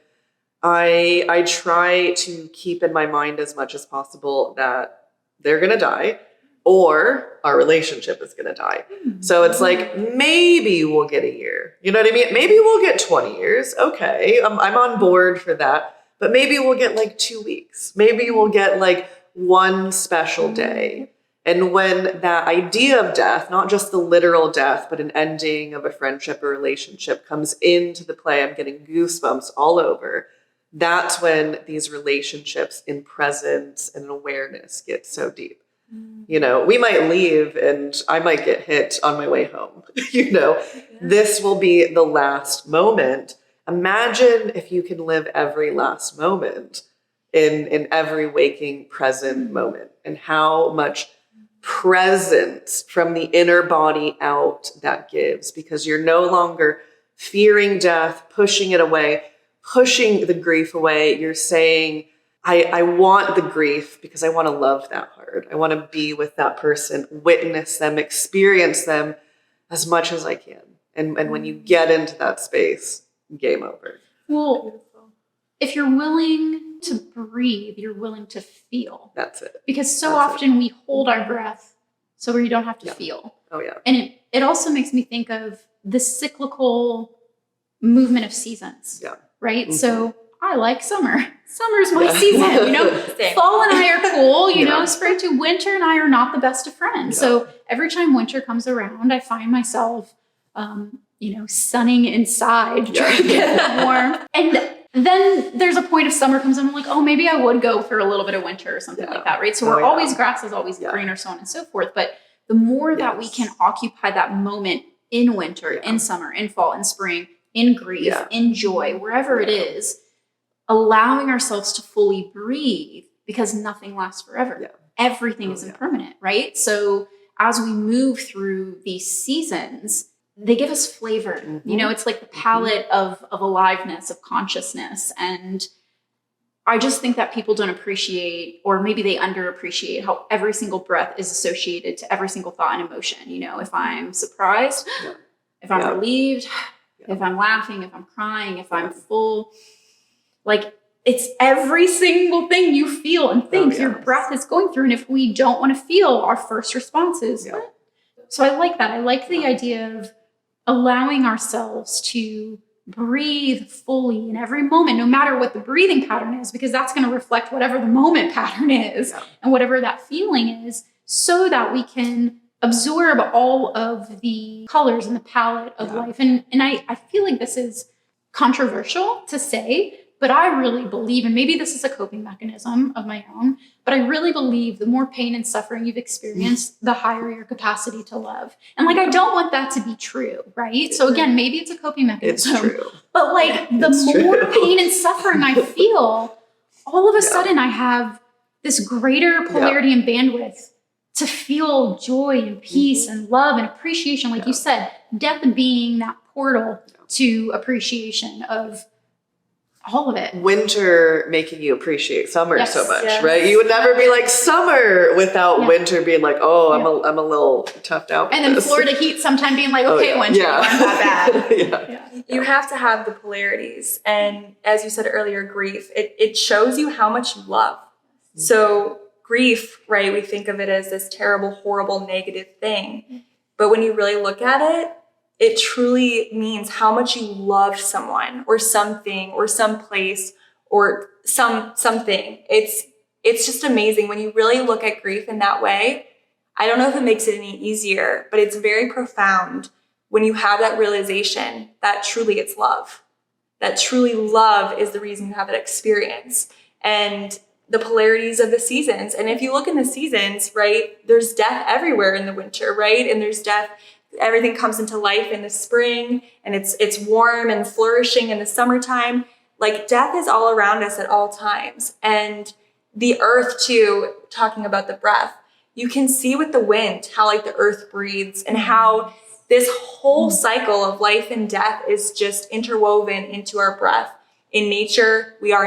I try to keep in my mind as much as possible that they're going to die. or our relationship is going to die. So it's like, maybe we'll get a year. You know what I mean? Maybe we'll get 20 years. Okay, I'm on board for that. But maybe we'll get like 2 weeks. Maybe we'll get like one special day. And when that idea of death, not just the literal death, but an ending of a friendship or relationship comes into the play, I'm getting goosebumps all over. That's when these relationships in presence and awareness get so deep. You know, we might leave and I might get hit on my way home. You know, this will be the last moment. Imagine if you can live every last moment in every waking present moment, and how much presence from the inner body out that gives, because you're no longer fearing death, pushing it away, pushing the grief away. You're saying, I want the grief because I want to love that hard. I want to be with that person, witness them, experience them as much as I can. And when you get into that space, game over. Well, if you're willing to breathe, you're willing to feel. That's it. Because so often we hold our breath so you don't have to feel. Oh, yeah. And it also makes me think of the cyclical movement of seasons. Yeah. Right? So I like summer. Summer's my season, you know. Same. Fall and I are cool, you know. Spring to winter and I are not the best of friends. Yeah. So every time winter comes around, I find myself, you know, sunning inside, trying to get warm. And then there's a point of summer comes and I'm like, oh, maybe I would go for a little bit of winter or something like that, right? So we're always, grass is always greener, so on and so forth. But the more that we can occupy that moment in winter, in summer, in fall, in spring, in grief, in joy, wherever it is, allowing ourselves to fully breathe, because nothing lasts forever. Everything is impermanent, right? So as we move through these seasons, they give us flavor. You know, it's like the palette of aliveness, of consciousness. And I just think that people don't appreciate, or maybe they underappreciate, how every single breath is associated to every single thought and emotion. You know, if I'm surprised, if I'm relieved, if I'm laughing, if I'm crying, if I'm full, like it's every single thing you feel and think your breath is going through. And if we don't want to feel, our first response is, what? So I like that. I like the idea of allowing ourselves to breathe fully in every moment, no matter what the breathing pattern is, because that's going to reflect whatever the moment pattern is and whatever that feeling is, so that we can absorb all of the colors and the palette of life. And I feel like this is controversial to say, but I really believe, and maybe this is a coping mechanism of my own, but I really believe the more pain and suffering you've experienced, the higher your capacity to love. And like, I don't want that to be true, right? So again, maybe it's a coping mechanism. It's true. But like, the more pain and suffering I feel, all of a sudden I have this greater polarity and bandwidth to feel joy and peace and love and appreciation. Like you said, death being that portal to appreciation of all of it. Winter making you appreciate summer so much, Yes. right? You would never be like summer without winter being like, oh, I'm a little toughed out. And then Florida heat sometime being like, okay, winter, you aren't that bad. You have to have the polarities. And as you said earlier, grief, it shows you how much you love. So grief, right, we think of it as this terrible, horrible, negative thing. But when you really look at it, it truly means how much you loved someone or something or some place or something. It's just amazing when you really look at grief in that way. I don't know if it makes it any easier, but it's very profound when you have that realization that truly it's love. That truly love is the reason you have that experience. And the polarities of the seasons. And if you look in the seasons, right, there's death everywhere in the winter, right? And there's death. Everything comes into life in the spring, and it's warm and flourishing in the summertime. Like, death is all around us at all times. And the earth too, talking about the breath, you can see with the wind how like the earth breathes and how this whole cycle of life and death is just interwoven into our breath. In nature, we are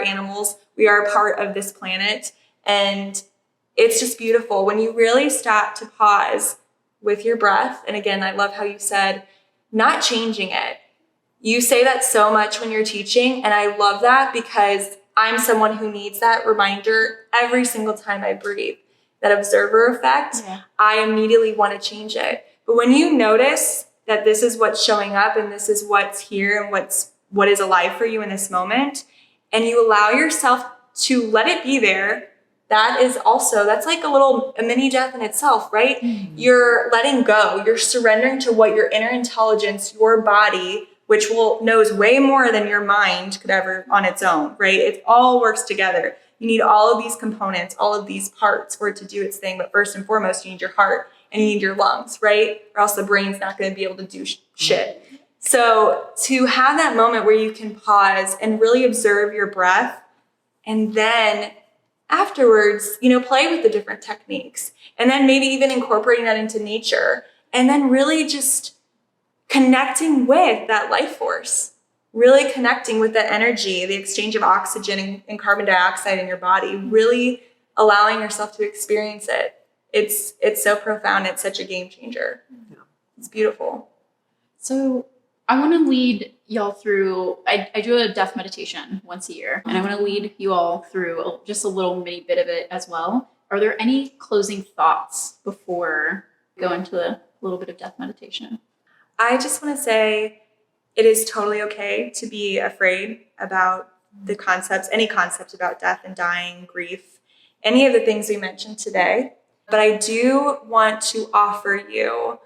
animals. We are a part of this planet. And it's just beautiful when you really stop to pause with your breath. And again, I love how you said, not changing it. You say that so much when you're teaching. And I love that because I'm someone who needs that reminder every single time I breathe. that observer effect, I immediately want to change it. But when you notice that this is what's showing up and this is what's here and what is alive for you in this moment, and you allow yourself to let it be there, that's like a mini death in itself, right? Mm-hmm. You're letting go. You're surrendering to what your inner intelligence, your body, which knows way more than your mind could ever on its own, right? It all works together. You need all of these components, all of these parts for it to do its thing. But first and foremost, you need your heart and you need your lungs, right? Or else the brain's not going to be able to do shit. So to have that moment where you can pause and really observe your breath, and then afterwards, play with the different techniques, and then maybe even incorporating that into nature, and then really just connecting with that life force, really connecting with that energy, the exchange of oxygen and carbon dioxide in your body, really allowing yourself to experience it. It's so profound. It's such a game changer. Yeah. It's beautiful. So I want to lead y'all through, I do a death meditation once a year, and I want to lead you all through just a little mini bit of it as well. Are there any closing thoughts before we go into a little bit of death meditation? I just want to say it is totally okay to be afraid about any concepts about death and dying, grief, any of the things we mentioned today. But I do want to offer you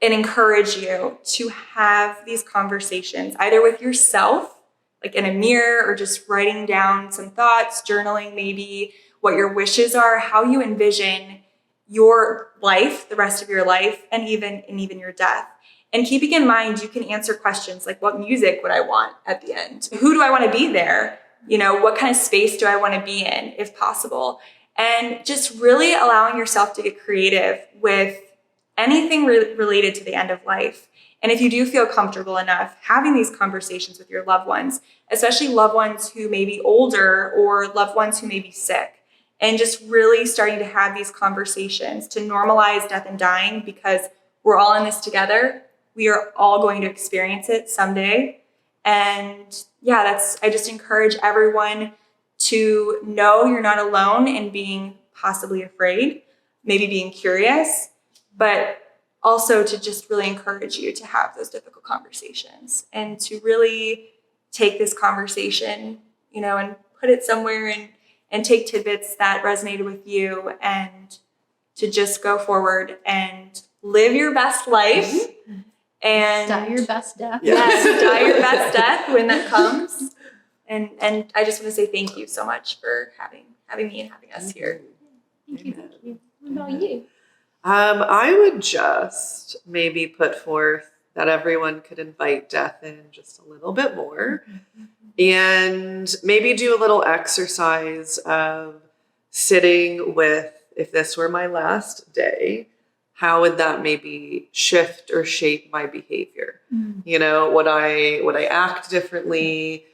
and encourage you to have these conversations either with yourself, like in a mirror, or just writing down some thoughts, journaling maybe what your wishes are, how you envision your life, the rest of your life, and even your death. And keeping in mind, you can answer questions like, what music would I want at the end? Who do I want to be there? What kind of space do I want to be in, if possible? And just really allowing yourself to get creative with anything related to the end of life. And if you do feel comfortable enough having these conversations with your loved ones, especially loved ones who may be older or loved ones who may be sick, and just really starting to have these conversations to normalize death and dying, because we're all in this together. We are all going to experience it someday. And I just encourage everyone to know you're not alone in being possibly afraid, maybe being curious, but also to just really encourage you to have those difficult conversations and to really take this conversation, and put it somewhere and take tidbits that resonated with you, and to just go forward and live your best life. And die your best death. Yes, die your best death when that comes. And I just want to say thank you so much for having me and having us here. Thank you. What about you? I would just maybe put forth that everyone could invite death in just a little bit more, and maybe do a little exercise of sitting with, if this were my last day, how would that maybe shift or shape my behavior? Would I act differently?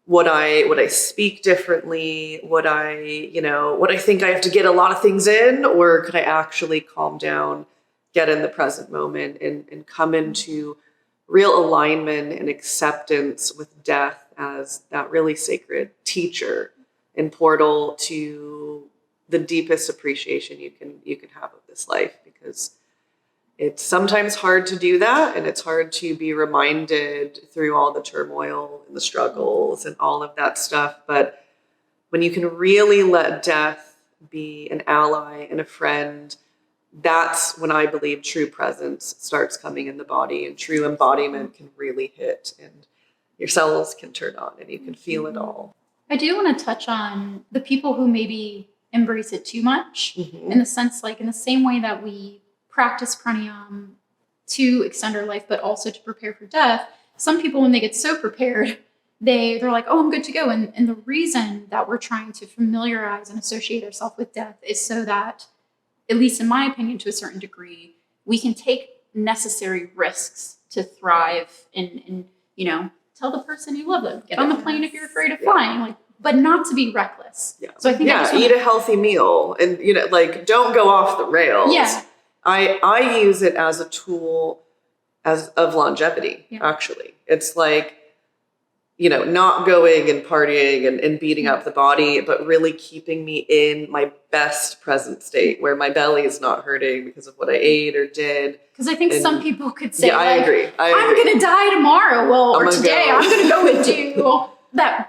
Would I speak differently? Would I think I have to get a lot of things in, or could I actually calm down, get in the present moment, and come into real alignment and acceptance with death as that really sacred teacher and portal to the deepest appreciation you can have of this life, because it's sometimes hard to do that, and it's hard to be reminded through all the turmoil and the struggles and all of that stuff. But when you can really let death be an ally and a friend, that's when I believe true presence starts coming in the body, and true embodiment can really hit, and your cells can turn on and you can feel it all. I do want to touch on the people who maybe embrace it too much, in the sense, like in the same way that we practice pranayama to extend our life, but also to prepare for death. Some people, when they get so prepared, they're like, oh, I'm good to go. And the reason that we're trying to familiarize and associate ourselves with death is so that, at least in my opinion, to a certain degree, we can take necessary risks to thrive and tell the person you love them, get on the plane if you're afraid of flying, but not to be reckless. Yeah. So I think eat a healthy meal, and don't go off the rails. Yeah. I use it as a tool of longevity. Yeah. Actually, it's like, not going and partying and beating up the body, but really keeping me in my best present state where my belly is not hurting because of what I ate or did. Because I think some people could say, I agree. I'm going to die tomorrow. Well, or today I'm going to go and do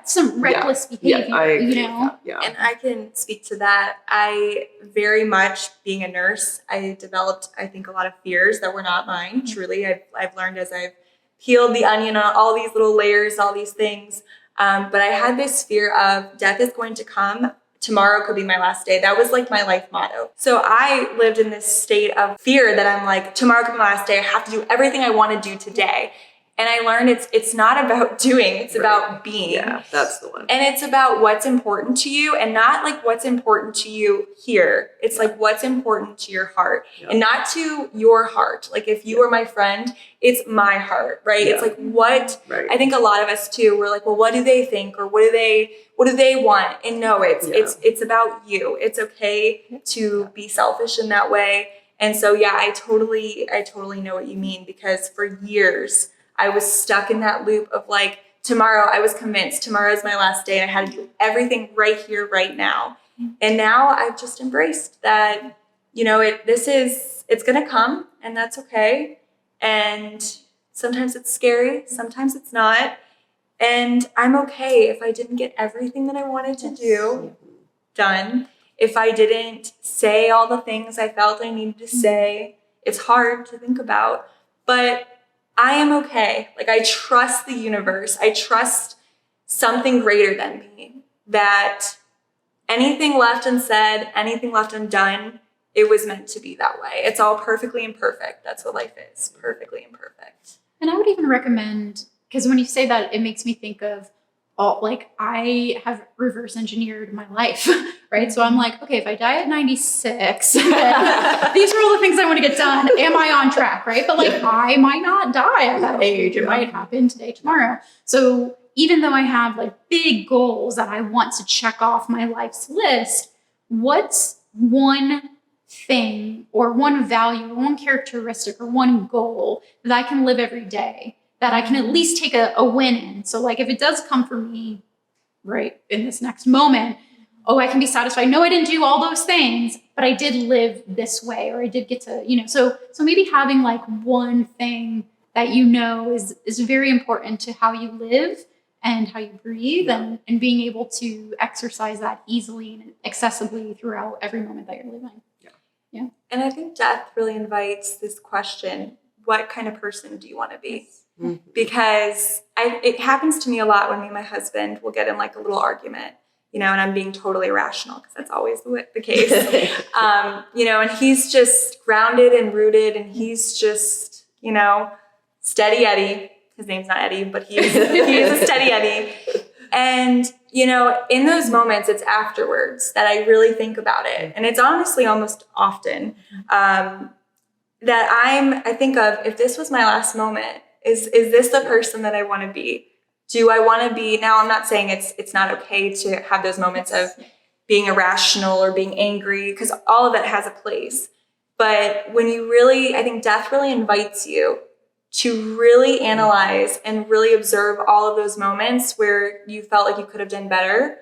some reckless behavior, I agree And I can speak to that. I very much, being a nurse, I developed, I think, a lot of fears that were not mine. Truly, I've learned as I've peeled the onion on all these little layers, all these things. But I had this fear of death is going to come. Tomorrow could be my last day. That was like my life motto. So I lived in this state of fear that I'm like, tomorrow could be my last day. I have to do everything I want to do today. And I learned it's not about doing, it's about being. Yeah, that's the one. And it's about what's important to you and not like what's important to you here. It's like what's important to your heart and not to your heart. Like if you were my friend, it's my heart, right? It's like what I think a lot of us too, we're like, well, what do they think? Or what do they want? And no, it's about you. It's okay to be selfish in that way. And so, I totally know what you mean, because for years, I was stuck in that loop of like, tomorrow, I was convinced tomorrow is my last day and I had to do everything right here, right now. And now I've just embraced that, it's going to come and that's okay. And sometimes it's scary, sometimes it's not. And I'm okay if I didn't get everything that I wanted to do done. If I didn't say all the things I felt I needed to say. It's hard to think about, but I am okay. Like I trust the universe. I trust something greater than me, that anything left unsaid, anything left undone, it was meant to be that way. It's all perfectly imperfect. That's what life is, perfectly imperfect. And I would even recommend, because when you say that, it makes me think of I have reverse engineered my life, right? So I'm like, okay, if I die at 96, these are all the things I want to get done. Am I on track, right? But I might not die at that age. It might happen today, tomorrow. So even though I have big goals that I want to check off my life's list, what's one thing or one value or one characteristic or one goal that I can live every day that I can at least take a win in? So if it does come for me right in this next moment, I can be satisfied. No, I didn't do all those things, but I did live this way, or I did get to, so maybe having one thing that is very important to how you live and how you breathe and being able to exercise that easily and accessibly throughout every moment that you're living. Yeah. And I think death really invites this question, what kind of person do you want to be? Mm-hmm. Because it happens to me a lot when me and my husband will get in a little argument, and I'm being totally irrational because that's always the case. And he's just grounded and rooted and he's just, steady Eddie. His name's not Eddie, but he is a steady Eddie. And, in those moments, it's afterwards that I really think about it. And it's honestly almost often that I think of, if this was my last moment, is this the person that I want to be? Do I want to be? Now, I'm not saying it's not okay to have those moments of being irrational or being angry, because all of that has a place. But when you really, I think death really invites you to really analyze and really observe all of those moments where you felt like you could have done better.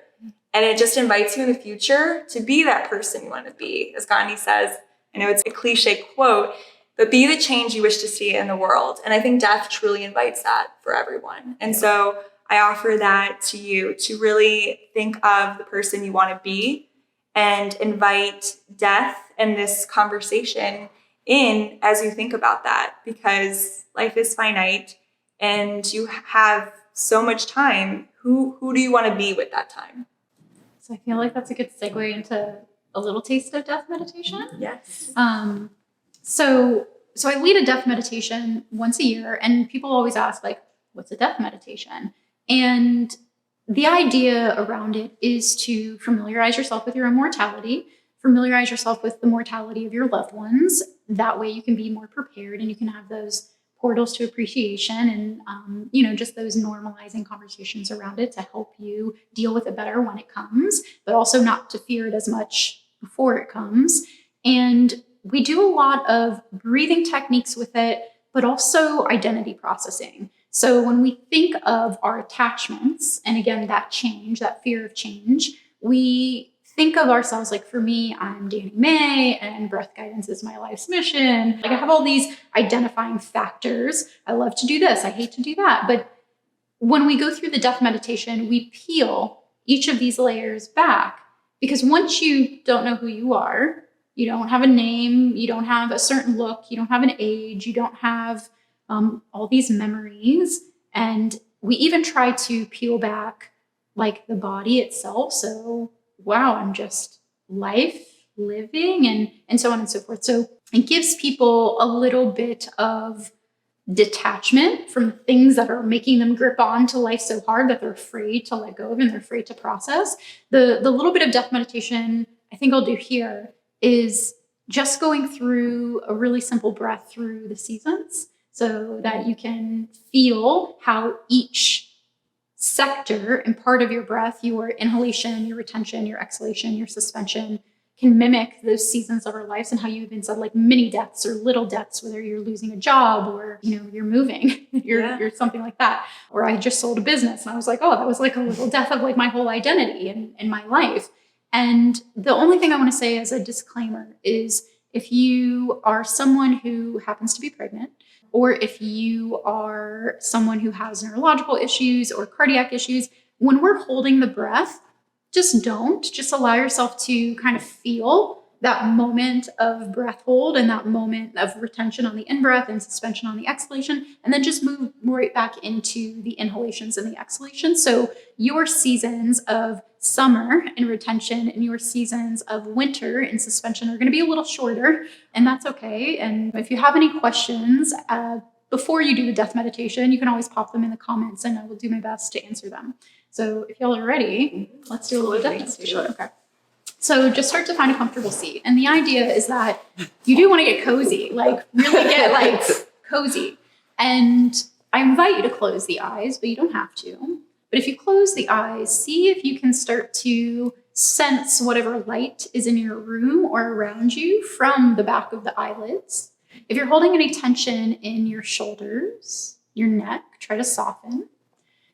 And it just invites you in the future to be that person you want to be. As Gandhi says, I know it's a cliche quote, but be the change you wish to see in the world. And I think death truly invites that for everyone. And so I offer that to you, to really think of the person you want to be and invite death and this conversation in as you think about that, because life is finite and you have so much time. Who do you want to be with that time? So I feel like that's a good segue into a little taste of death meditation. Yes. So I lead a death meditation once a year, and people always ask, what's a death meditation? And the idea around it is to familiarize yourself with your own mortality, familiarize yourself with the mortality of your loved ones. That way you can be more prepared and you can have those portals to appreciation and, just those normalizing conversations around it to help you deal with it better when it comes, but also not to fear it as much before it comes. And we do a lot of breathing techniques with it, but also identity processing. So when we think of our attachments, and again, that change, that fear of change, we think of ourselves like, for me, I'm Dani Mae and breath guidance is my life's mission. Like I have all these identifying factors. I love to do this. I hate to do that. But when we go through the death meditation, we peel each of these layers back, because once you don't know who you are, you don't have a name, you don't have a certain look, you don't have an age, you don't have all these memories. And we even try to peel back like the body itself. So, wow, I'm just life living and so on and so forth. So it gives people a little bit of detachment from things that are making them grip on to life so hard that they're afraid to let go of and they're afraid to process. The little bit of death meditation I think I'll do here is just going through a really simple breath through the seasons so that you can feel how each sector and part of your breath, your inhalation, your retention, your exhalation, your suspension, can mimic those seasons of our lives, and how you even said like mini deaths or little deaths, whether you're losing a job or, you're moving, you're something like that. Or I just sold a business and I was like, oh, that was like a little death of like my whole identity in my life. And the only thing I want to say as a disclaimer is, if you are someone who happens to be pregnant, or if you are someone who has neurological issues or cardiac issues, when we're holding the breath, just allow yourself to kind of feel that moment of breath hold and that moment of retention on the in-breath and suspension on the exhalation, and then just move right back into the inhalations and the exhalations. So your seasons of summer and retention and your seasons of winter and suspension are going to be a little shorter, and that's okay. And if you have any questions before you do the death meditation, you can always pop them in the comments and I will do my best to answer them. So if y'all are ready, let's do a little death meditation. Okay. So just start to find a comfortable seat. And the idea is that you do want to get cozy, like really get like cozy. And I invite you to close the eyes, but you don't have to. But if you close the eyes, see if you can start to sense whatever light is in your room or around you from the back of the eyelids. If you're holding any tension in your shoulders, your neck, try to soften.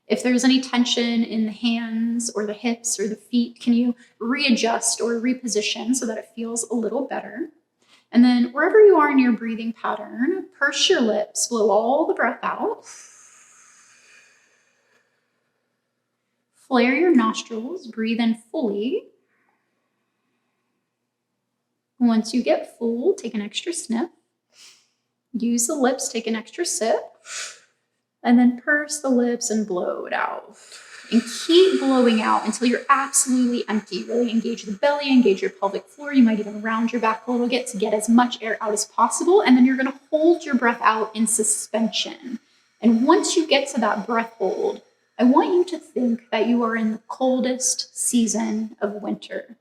If there's any tension in the hands or the hips or the feet, can you readjust or reposition so that it feels a little better? And then wherever you are in your breathing pattern, purse your lips, blow all the breath out. Flare your nostrils, breathe in fully. Once you get full, take an extra sniff. Use the lips, take an extra sip. And then purse the lips and blow it out. And keep blowing out until you're absolutely empty. Really engage the belly, engage your pelvic floor. You might even round your back a little bit to get as much air out as possible. And then you're going to hold your breath out in suspension. And once you get to that breath hold, I want you to think that you are in the coldest season of winter,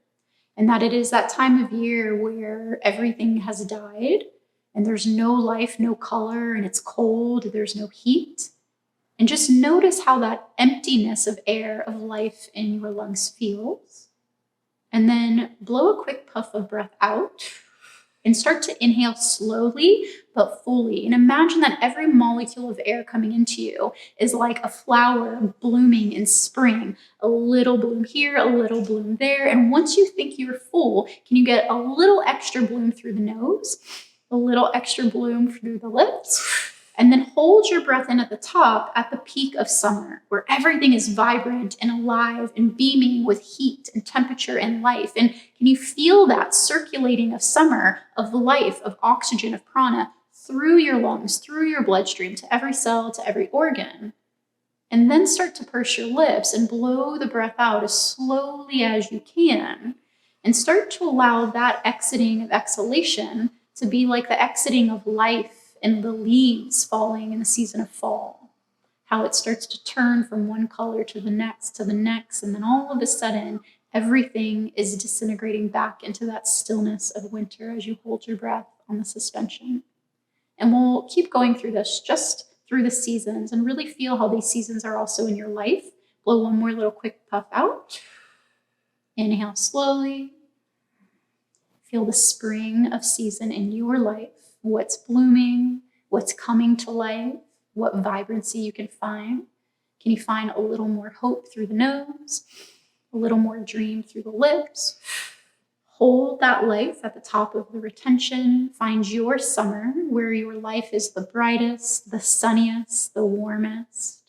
and that it is that time of year where everything has died and there's no life, no color, and it's cold, there's no heat. And just notice how that emptiness of air, of life in your lungs feels. And then blow a quick puff of breath out and start to inhale slowly but fully. And imagine that every molecule of air coming into you is like a flower blooming in spring. A little bloom here, a little bloom there. And once you think you're full, can you get a little extra bloom through the nose, a little extra bloom through the lips, and then hold your breath in at the top at the peak of summer, where everything is vibrant and alive and beaming with heat and temperature and life. And can you feel that circulating of summer, of life, of oxygen, of prana through your lungs, through your bloodstream, to every cell, to every organ? And then start to purse your lips and blow the breath out as slowly as you can. And start to allow that exiting of exhalation to be like the exiting of life and the leaves falling in the season of fall. How it starts to turn from one color to the next, and then all of a sudden, everything is disintegrating back into that stillness of winter as you hold your breath on the suspension. And we'll keep going through this just through the seasons and really feel how these seasons are also in your life. Blow one more little quick puff out. Inhale slowly. Feel the spring of season in your life. What's blooming, what's coming to life. what vibrancy you can find. Can you find a little more hope through the nose, a little more dream through the lips? Hold that life at the top of the retention. Find your summer where your life is the brightest, the sunniest, the warmest.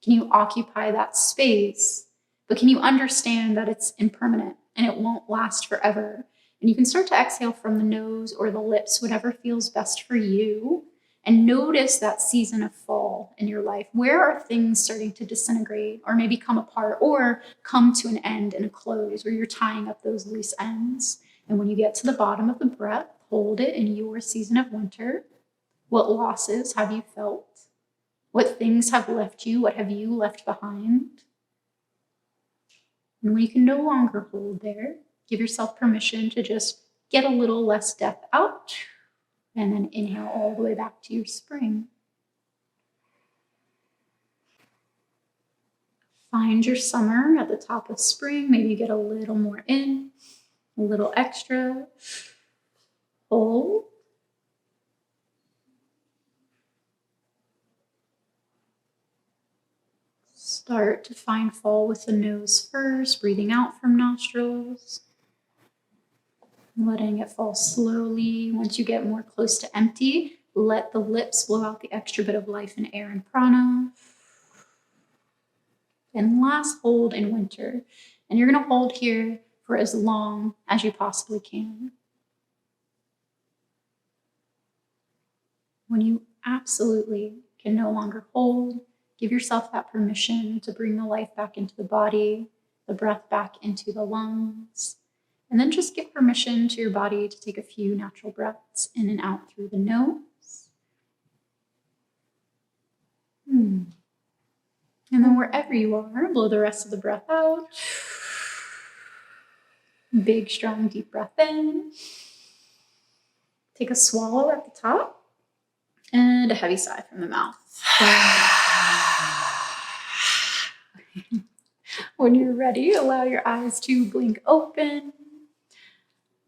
Can you occupy that space? But can you understand that it's impermanent and it won't last forever? And you can start to exhale from the nose or the lips, whatever feels best for you. And notice that season of fall in your life. Where are things starting to disintegrate or maybe come apart or come to an end and a close where you're tying up those loose ends? And when you get to the bottom of the breath, hold it in your season of winter. What losses have you felt? What things have left you? What have you left behind? And when you can no longer hold there, give yourself permission to just get a little less death out. And then inhale all the way back to your spring. Find your summer at the top of spring. Maybe you get a little more in, a little extra. Hold. Start to find fall with the nose first, breathing out from nostrils. Letting it fall slowly. Once you get more close to empty, let the lips blow out the extra bit of life and air and prana. And last, hold in winter. And you're going to hold here for as long as you possibly can. When you absolutely can no longer hold, give yourself that permission to bring the life back into the body, the breath back into the lungs. And then just give permission to your body to take a few natural breaths in and out through the nose. And then wherever you are, blow the rest of the breath out. Big, strong, deep breath in. Take a swallow at the top and a heavy sigh from the mouth. When you're ready, allow your eyes to blink open.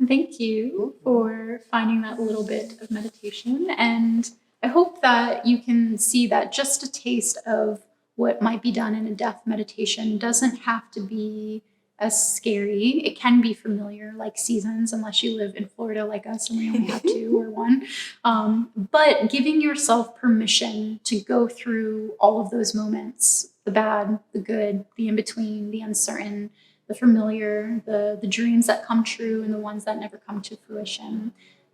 Thank you for finding that little bit of meditation. And I hope that you can see that just a taste of what might be done in a death meditation doesn't have to be as scary. It can be familiar, like seasons, unless you live in Florida like us and we only have two or one. But giving yourself permission to go through all of those moments, the bad, the good, the in-between, the uncertain, the familiar, the dreams that come true and the ones that never come to fruition.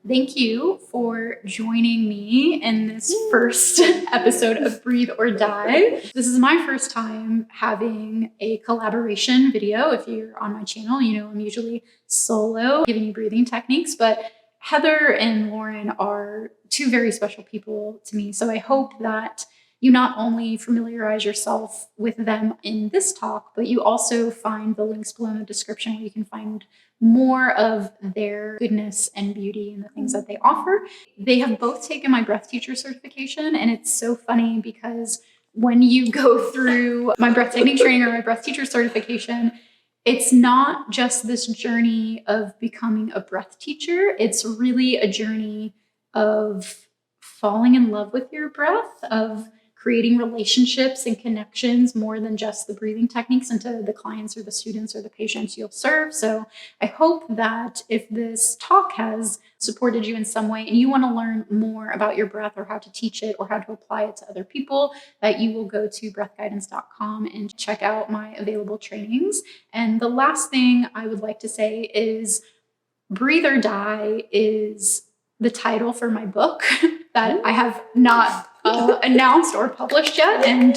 Thank you for joining me in this first episode of Breathe or Die. This is my first time having a collaboration video. If you're on my channel, you know I'm usually solo giving you breathing techniques, but Heather and Lauren are two very special people to me. So I hope that you not only familiarize yourself with them in this talk, but you also find the links below in the description where you can find more of their goodness and beauty and the things that they offer. They have both taken my breath teacher certification, and it's so funny because when you go through my breath technique training or my breath teacher certification, it's not just this journey of becoming a breath teacher. It's really a journey of falling in love with your breath, of creating relationships and connections more than just the breathing techniques into the clients or the students or the patients you'll serve. So I hope that if this talk has supported you in some way and you want to learn more about your breath or how to teach it or how to apply it to other people, that you will go to breathguidance.com and check out my available trainings. And the last thing I would like to say is Breathe or Die is the title for my book that I have not announced or published yet. And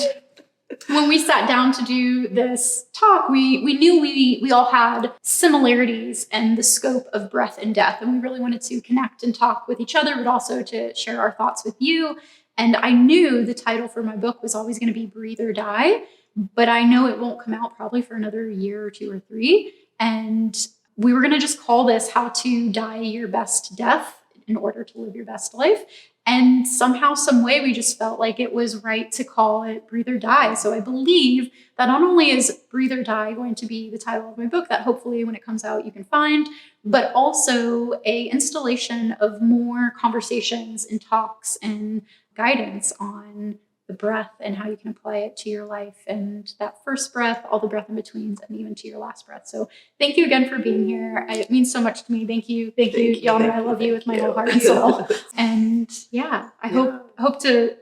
when we sat down to do this talk, we knew we all had similarities in the scope of breath and death. And we really wanted to connect and talk with each other, but also to share our thoughts with you. And I knew the title for my book was always going to be Breathe or Die, but I know it won't come out probably for another year or two or three. And we were going to just call this How to Die Your Best Death in order to live your best life. And somehow, some way, we just felt like it was right to call it Breathe or Die. So I believe that not only is Breathe or Die going to be the title of my book that hopefully when it comes out you can find, but also a installation of more conversations and talks and guidance on the breath and how you can apply it to your life, and that first breath, all the breath in betweens, and even to your last breath. So thank you again for being here. It means so much to me. Thank you. Y'all know I love you with my whole heart and soul. And yeah, I hope to,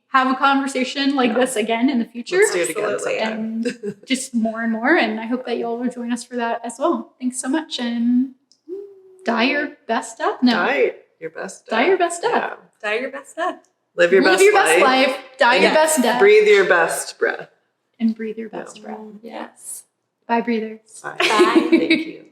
have a conversation like this again in the future. Let's do it again Absolutely. sometime. And just more and more. And I hope that y'all will join us for that as well. Thanks so much. And die your best death. No. Die your best death. Die your best death. Yeah. Die your best death. Live your best life. Die your best death. Breathe your best breath. And breathe your best breath. Yes. Bye, breathers. Bye. Bye. Thank you.